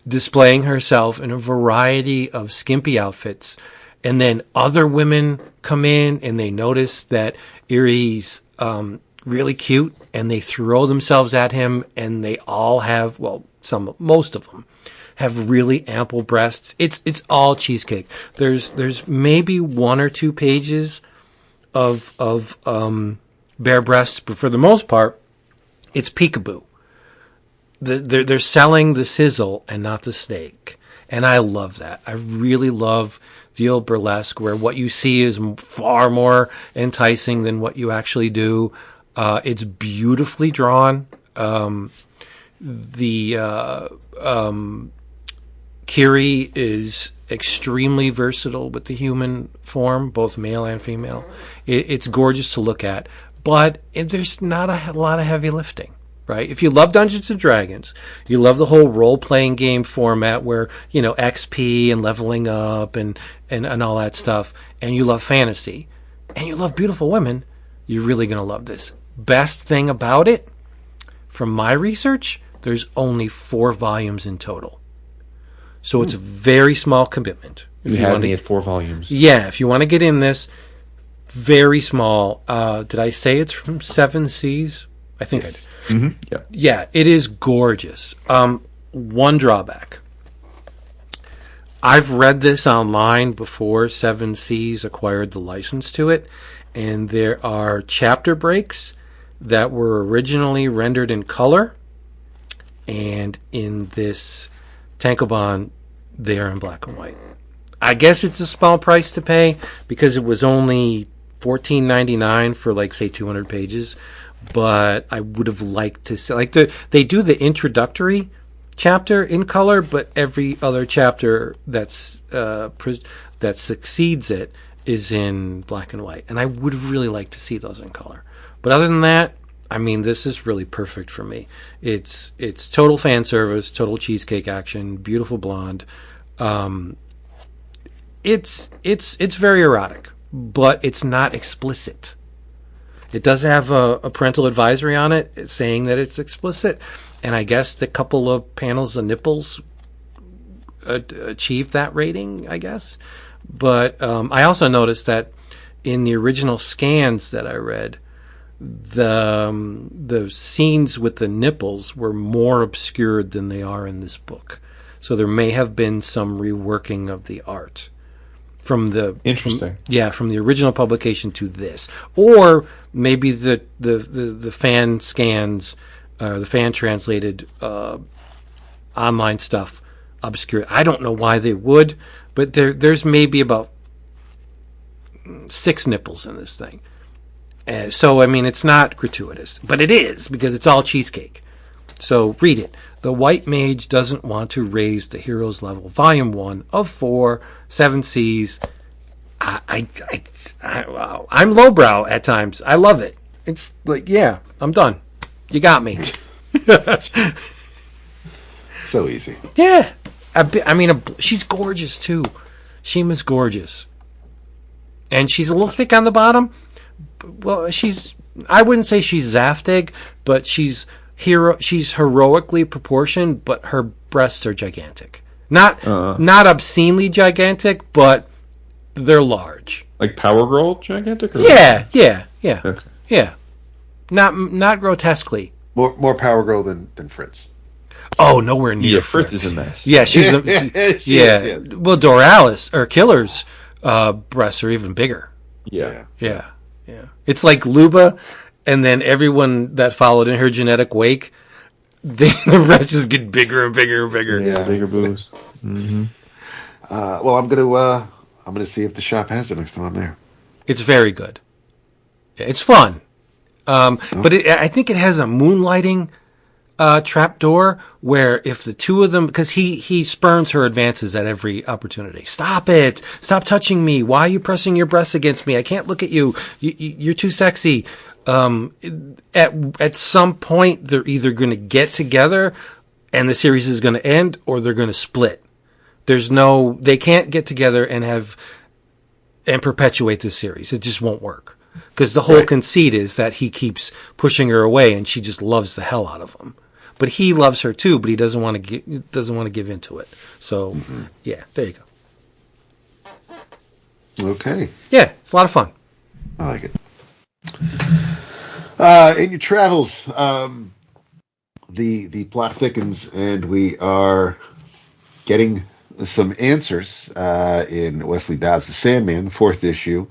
displaying herself in a variety of skimpy outfits. And then other women come in and they notice that Irie's really cute and they throw themselves at him, and they all have, most of them have really ample breasts. It's all cheesecake. There's maybe 1 or 2 pages of bare breasts, but for the most part, it's peekaboo. They're selling the sizzle and not the steak, and I love that. I really love the old burlesque where what you see is far more enticing than what you actually do. It's beautifully drawn. Kirie is extremely versatile with the human form, both male and female. It's gorgeous to look at, but there's not a lot of heavy lifting, right? If you love Dungeons and Dragons, you love the whole role-playing game format where, XP and leveling up and all that stuff, and you love fantasy, and you love beautiful women, you're really going to love this. Best thing about it, from my research, there's only 4 volumes in total. So it's a very small commitment. If you had me at 4 volumes. Yeah, if you want to get in this, very small. Did I say it's from 7 Seas? I think I did. Mm-hmm. Yeah. Yeah, it is gorgeous. One drawback. I've read this online before 7 Seas acquired the license to it, and there are chapter breaks that were originally rendered in color, and in this Tankobon, they are in black and white. I guess it's a small price to pay because it was only $14.99 for, like, say, 200 pages. But I would have liked to see, like, they do the introductory chapter in color, but every other chapter that succeeds it is in black and white. And I would have really liked to see those in color. But other than that, I mean, this is really perfect for me. It's total fan service, total cheesecake action, beautiful blonde. It's very erotic, but it's not explicit. It does have a parental advisory on it saying that it's explicit, and I guess the couple of panels of nipples achieved that rating, I guess. But I also noticed that in the original scans that I read, the scenes with the nipples were more obscured than they are in this book. So there may have been some reworking of the art from the from the original publication to this, or maybe the fan scans, the fan translated online stuff obscure. I don't know why they would, but there's maybe about 6 nipples in this thing. So, I mean, it's not gratuitous, but it is because it's all cheesecake. So, read it. The White Mage Doesn't Want to Raise the Hero's Level, Volume 1 of 4, 7 Cs. I'm lowbrow at times. I love it. It's like, yeah, I'm done. You got me. So easy. Yeah. I mean, she's gorgeous, too. Sheema's gorgeous. And she's a little thick on the bottom. Well, I wouldn't say she's Zaftig, but she's heroically proportioned, but her breasts are gigantic. Not obscenely gigantic, but they're large. Like Power Girl gigantic? Or Yeah. Okay. Yeah. Not grotesquely. More Power Girl than Fritz. Oh, nowhere near. Yeah, Fritz is a mess. Yeah, she's She is. Well, Doralis or Killer's breasts are even bigger. Yeah. Yeah. It's like Luba, and then everyone that followed in her genetic wake, the breasts just get bigger and bigger and bigger. Yeah, bigger boobs. Mm-hmm. Well, I'm gonna see if the shop has it next time I'm there. It's very good. Yeah, it's fun, but I think it has a moonlighting trapdoor where if the two of them, because he spurns her advances at every opportunity. Stop it! Stop touching me! Why are you pressing your breasts against me? I can't look at you. You're too sexy. At some point, they're either going to get together and the series is going to end, or they're going to split. They can't get together and perpetuate this series. It just won't work. Because the whole conceit is that he keeps pushing her away and she just loves the hell out of him. But he loves her too, but he doesn't want to give into it. So, yeah, there you go. Okay. Yeah, it's a lot of fun. I like it. In your travels, the plot thickens, and we are getting some answers in Wesley Dodds' The Sandman, the 4th issue,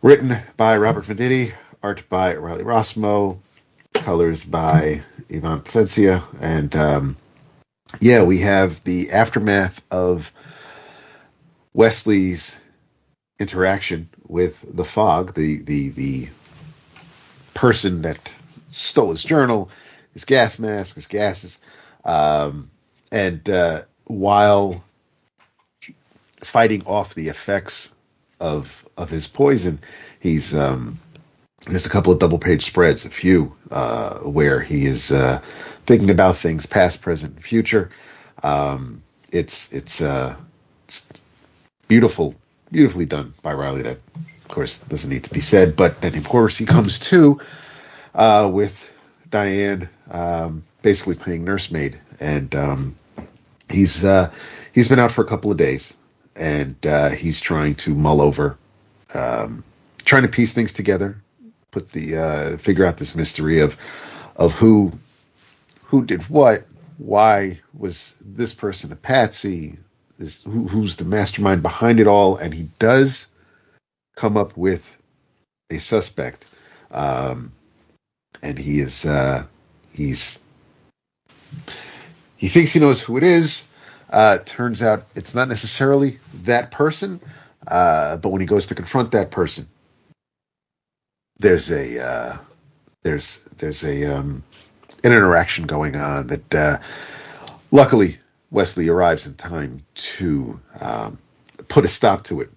written by Robert Venditti, art by Riley Rossmo, colors by Avon Palencia, and we have the aftermath of Wesley's interaction with the Fog, the person that stole his journal, his gas mask, his gases, and while fighting off the effects of his poison, he's there's a couple of double-page spreads, a few, where he is thinking about things past, present, and future. It's beautifully done by Riley. That, of course, doesn't need to be said. But then, of course, he comes to with Diane basically playing nursemaid, and he's been out for a couple of days, and he's trying to mull over, trying to piece things together, figure out this mystery of who did what, why was this person a patsy, who's the mastermind behind it all, and he does come up with a suspect. and he thinks he knows who it is. Turns out it's not necessarily that person, but when he goes to confront that person, there's an interaction going on that luckily Wesley arrives in time to put a stop to it.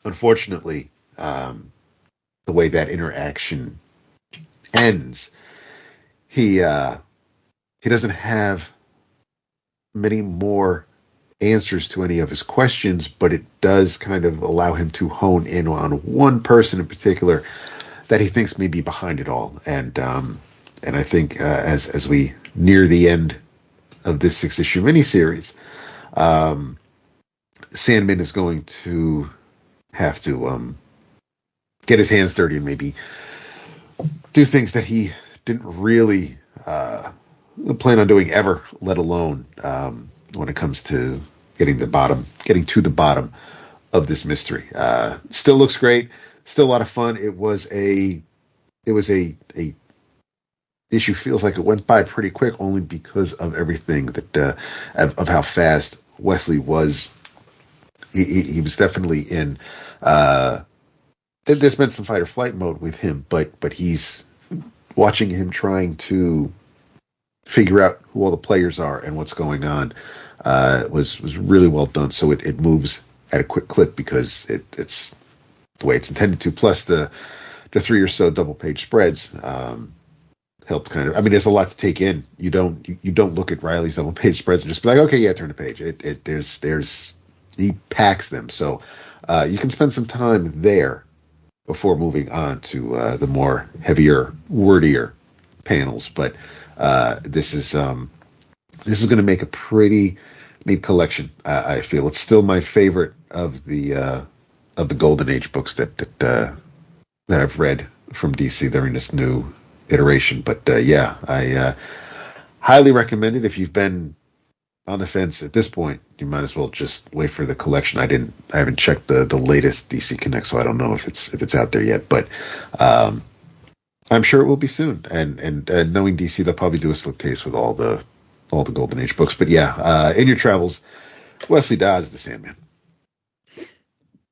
Unfortunately, the way that interaction ends, he doesn't have many more answers to any of his questions, but it does kind of allow him to hone in on one person in particular that he thinks may be behind it all. And I think as we near the end of this 6-issue miniseries, Sandman is going to have to get his hands dirty and maybe do things that he didn't really plan on doing ever, let alone when it comes to getting to the bottom of this mystery. Still looks great, still a lot of fun. It was a issue, feels like it went by pretty quick only because of everything that of how fast Wesley was. He was definitely in there's been some fight or flight mode with him, but he's watching him trying to figure out who all the players are and what's going on was really well done. So it moves at a quick clip because it's the way it's intended to. Plus the 3 or so double page spreads helped kind of. I mean, there's a lot to take in. You don't look at Riley's double page spreads and just be like, okay, yeah, turn the page. There's he packs them, so you can spend some time there before moving on to the more heavier, wordier panels. But this is going to make a pretty neat collection. I feel it's still my favorite of the Golden Age books that I've read from DC during this new iteration. But I highly recommend it. If you've been on the fence at this point, you might as well just wait for the collection. I haven't checked the latest DC Connect, so I don't know if it's out there yet. But I'm sure it will be soon. And knowing DC, they'll probably do a slipcase with all the Golden Age books. But in your travels, Wesley Dodds, the Sandman.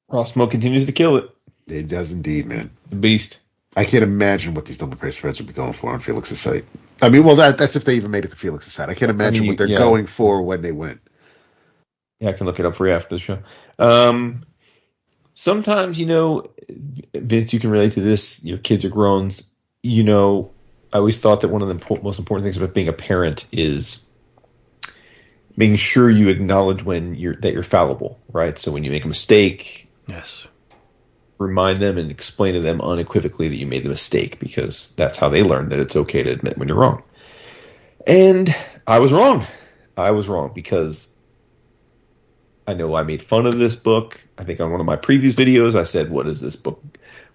Raw Smoke continues to kill it. It does indeed, man. The beast. I can't imagine what these double page spreads would be going for on Felix's site. I mean, well, that's if they even made it to Felix's site. I can't imagine what they're going for when they went. Yeah, I can look it up for you after the show. Sometimes, Vince, you can relate to this. Your kids are grown. I always thought that one of the most important things about being a parent is making sure you acknowledge that you're fallible, right? So when you make a mistake, yes, remind them and explain to them unequivocally that you made the mistake, because that's how they learn that it's okay to admit when you're wrong. And I was wrong. Because I know I made fun of this book. I think on one of my previous videos, I said, what is this book?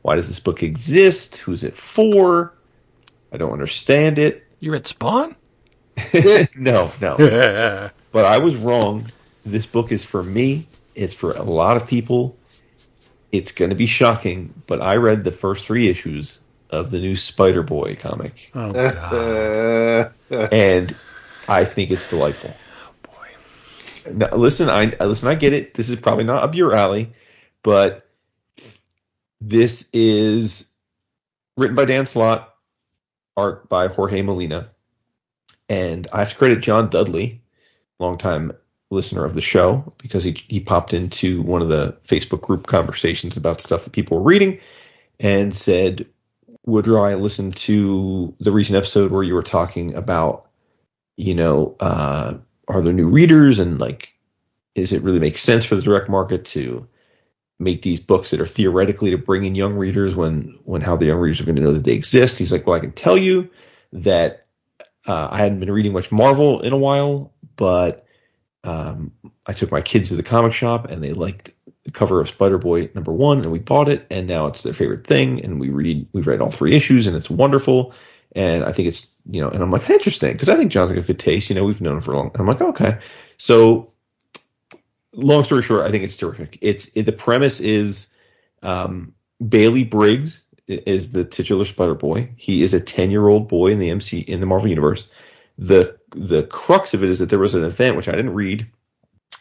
Why does this book exist? Who's it for? I don't understand it. You read Spawn? No. But I was wrong. This book is for me. It's for a lot of people. It's going to be shocking, but I read the first 3 issues of the new Spider-Boy comic. Oh, God. And I think it's delightful. Oh, boy. Now, listen, I get it. This is probably not up your alley, but this is written by Dan Slott, art by Jorge Molina, and I have to credit John Dudley, longtime listener of the show, because he popped into one of the Facebook group conversations about stuff that people were reading and said, Woodrow, I listened to the recent episode where you were talking about, are there new readers, and does it really make sense for the direct market to make these books that are theoretically to bring in young readers when how the young readers are going to know that they exist? He's like, well, I can tell you that I hadn't been reading much Marvel in a while, but I took my kids to the comic shop and they liked the cover of Spider-Boy #1, and we bought it, and now it's their favorite thing, and we've read all 3 issues, and it's wonderful, and I think it's, and I'm like, interesting, because I think John's got good taste, we've known him for a long time. I'm like, okay. So long story short, I think it's terrific. The premise is Bailey Briggs is the titular Spider-Boy. He is a 10-year-old boy in the Marvel Universe. The crux of it is that there was an event, which I didn't read,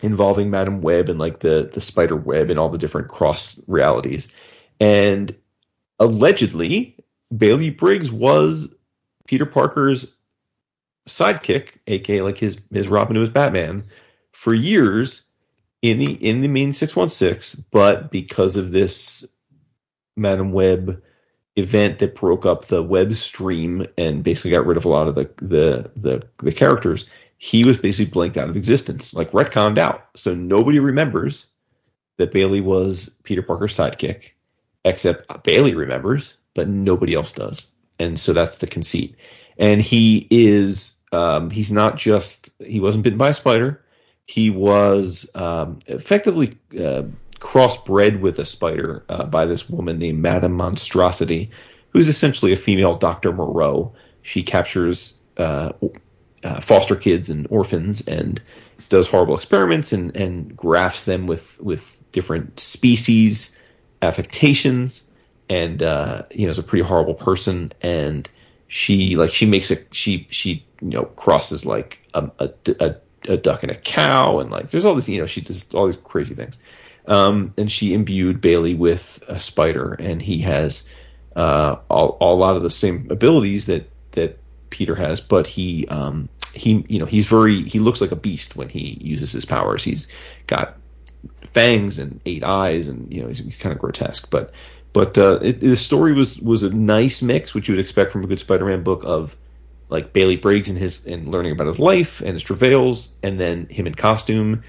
involving Madam Web and like the spider web and all the different cross realities. And allegedly, Bailey Briggs was Peter Parker's sidekick, aka like his Robin to his Batman, for years in the main 616. But because of this Madam Web event that broke up the web stream and basically got rid of a lot of the characters, he was basically blanked out of existence, like retconned out. So nobody remembers that Bailey was Peter Parker's sidekick, except Bailey remembers, but nobody else does. And so that's the conceit. And he is, he wasn't bitten by a spider. He was effectively crossbred with a spider by this woman named Madame Monstrosity, who's essentially a female Dr. Moreau. She captures foster kids and orphans and does horrible experiments and grafts them with different species affectations, and is a pretty horrible person. And she crosses like a duck and a cow, and like there's all this, she does all these crazy things. And she imbued Bailey with a spider, and he has a lot of the same abilities that Peter has, but he looks like a beast when he uses his powers. He's got fangs and 8 eyes, and he's kind of grotesque. But the story was a nice mix, which you would expect from a good Spider-Man book, of like Bailey Briggs and learning about his life and his travails, and then him in costume.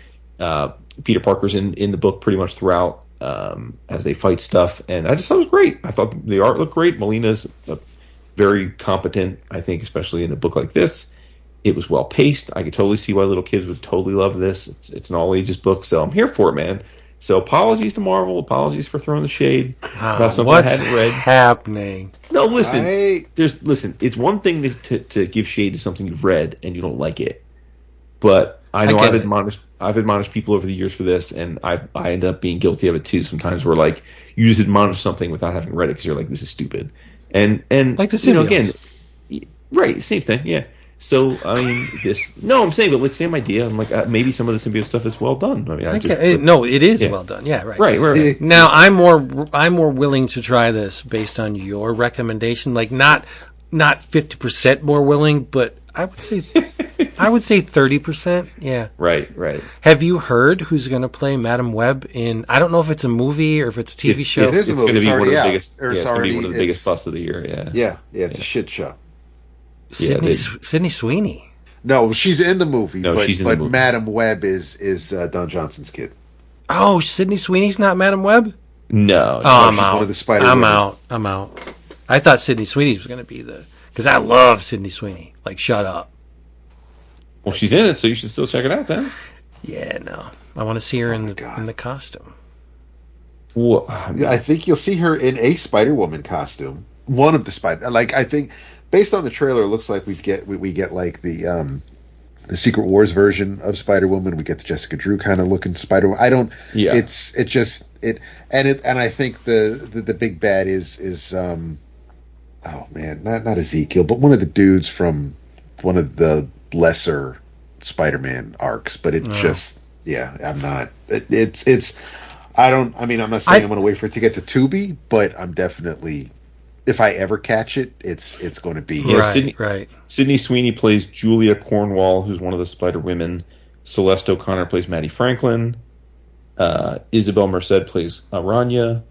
Peter Parker's in the book pretty much throughout as they fight stuff, and I just thought it was great. I thought the art looked great. Molina's very competent, I think, especially in a book like this. It was well paced. I could totally see why little kids would totally love this. It's an all ages book, so I'm here for it, man. So apologies to Marvel. Apologies for throwing the shade about something I hadn't read. What's happening? No, listen. It's one thing to give shade to something you've read and you don't like it, but I know I've admonished people over the years for this, and I end up being guilty of it too. Sometimes where like you just admonish something without having read it because you're like, this is stupid. And like the symbiotes. Again, right, same thing, yeah. So I mean, I'm saying, but like same idea. I'm like, maybe some of the symbiote stuff is well done. I mean, it is well done. Yeah, right. Right. Now I'm more willing to try this based on your recommendation. Like not 50% more willing, but I would say 30%. Yeah. Right. Have you heard who's going to play Madam Web in? I don't know if it's a movie or if it's a TV show. It is a movie. It's going to be one of the out. biggest. It's going to be one of the biggest busts of the year. Yeah. Yeah. It's a shit show. Sydney Sweeney. No, she's in the movie. She's in the movie. Madam Web is Don Johnson's kid. Oh, Sydney Sweeney's not Madam Web? No. I'm out. One of the Spider I'm out. I thought Sydney Sweeney was going to be because I love Sydney Sweeney. Like, shut up. Well, she's in it, so you should still check it out then. Yeah, no. I want to see her in the costume. Well, I think you'll see her in a Spider-Woman costume. One of the Spider. Like, I think, based on the trailer, it looks like we get like the Secret Wars version of Spider-Woman. We get the Jessica Drew kind of looking Spider-Woman. I don't. Yeah. And I think the big bad is oh man, not Ezekiel, but one of the dudes from one of the lesser Spider-Man arcs. But I'm not. I'm not saying I'm going to wait for it to get to Tubi, but I'm definitely. If I ever catch it, it's going to be right. Sydney Sweeney plays Julia Cornwall, who's one of the Spider Women. Celeste O'Connor plays Maddie Franklin. Isabel Merced plays Aranya,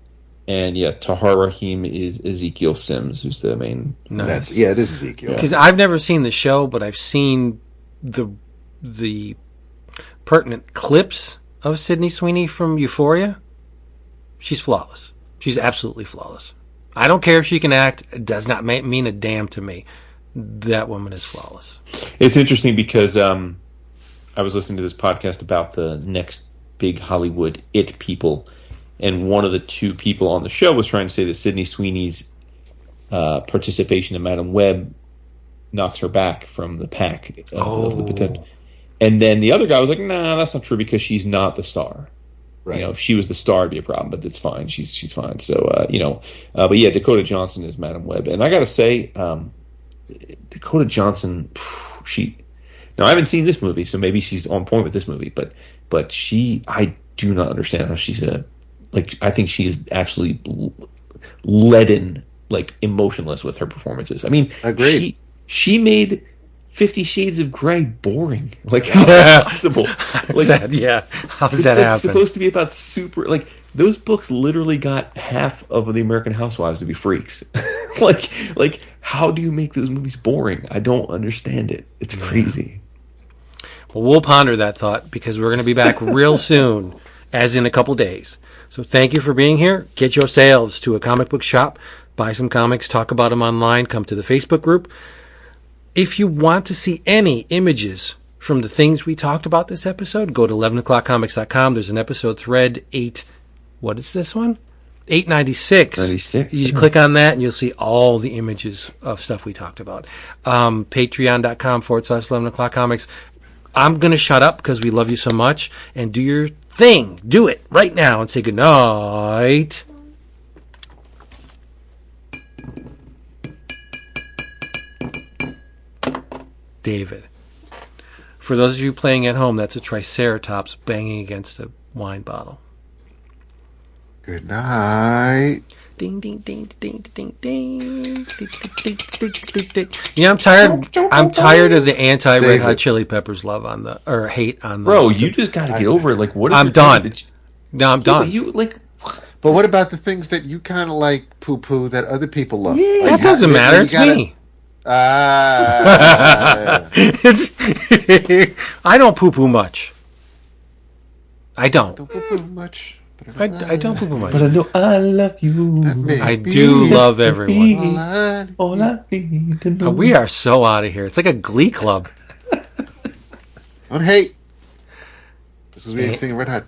and Tahar Rahim is Ezekiel Sims, who's the main. Nice. It is Ezekiel. Because I've never seen the show, but I've seen the pertinent clips of Sydney Sweeney from Euphoria. She's flawless. She's absolutely flawless. I don't care if she can act. It does not mean a damn to me. That woman is flawless. It's interesting because I was listening to this podcast about the next big Hollywood it people, and one of the two people on the show was trying to say that Sydney Sweeney's participation in Madam Web knocks her back from the pack of the potential. And then the other guy was like, nah, that's not true because she's not the star. Right. You know, if she was the star, it'd be a problem, but that's fine. She's fine. So, but yeah, Dakota Johnson is Madam Web. And I got to say, Dakota Johnson, now I haven't seen this movie, so maybe she's on point with this movie, but I do not understand how she's I think she is absolutely leaden, like emotionless with her performances. I mean, agreed. She made 50 Shades of Grey boring. Like, how is that possible? How does that happen? It's supposed to be about those books literally got half of the American Housewives to be freaks. like, how do you make those movies boring? I don't understand it. It's crazy. Well, we'll ponder that thought because we're going to be back real soon, as in a couple days. So thank you for being here. Get yourselves to a comic book shop, buy some comics, talk about them online, come to the Facebook group. If you want to see any images from the things we talked about this episode, go to 11o'clockcomics.com. There's an episode thread 8. What is this one? 896. 96. You click on that and you'll see all the images of stuff we talked about. Patreon.com/11o'clockcomics. I'm going to shut up because we love you so much and do your thing. Do it right now and say goodnight. David. For those of you playing at home, that's a triceratops banging against a wine bottle. Good night. Ding ding ding ding ding ding ding ding ding ding ding. Yeah, I'm tired. I'm tired of the anti-Red Hot Chili Peppers love on the or hate on the. Bro, you just got to get over it. Like, what? I'm done. No, I'm done. You like. But what about the things that you kind of like poo-poo that other people love? Yeah, like, that doesn't matter. It's me. I don't poo-poo much. I don't. Don't poo-poo much. I don't poo-poo much. But I know I love you. I do love everyone. All I need to know. We are so out of here. It's like a glee club. Don't hate. This is me singing Red Hot.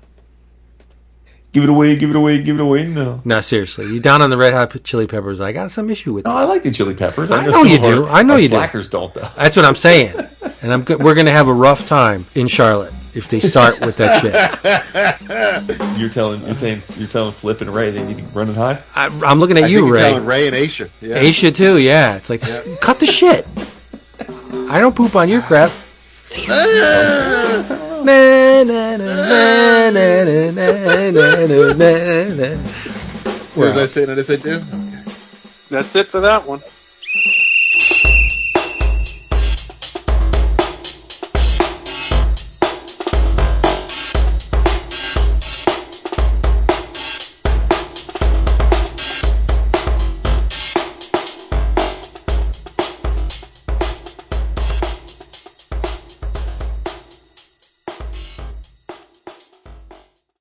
Give it away, give it away, give it away. No, seriously. You down on the Red Hot Chili Peppers? I got some issue with no, that. I like the Chili Peppers. I know you do. I know you do. Slackers don't, though. That's what I'm saying. And we're going to have a rough time in Charlotte if they start with that shit. You're telling Flip and Ray they need to run and hide? I'm looking at you, Ray. Ray and Aisha. Yeah. Aisha too, yeah. It's like, cut the shit. I don't poop on your crap. Was I saying it as I do? Okay. That's it for that one.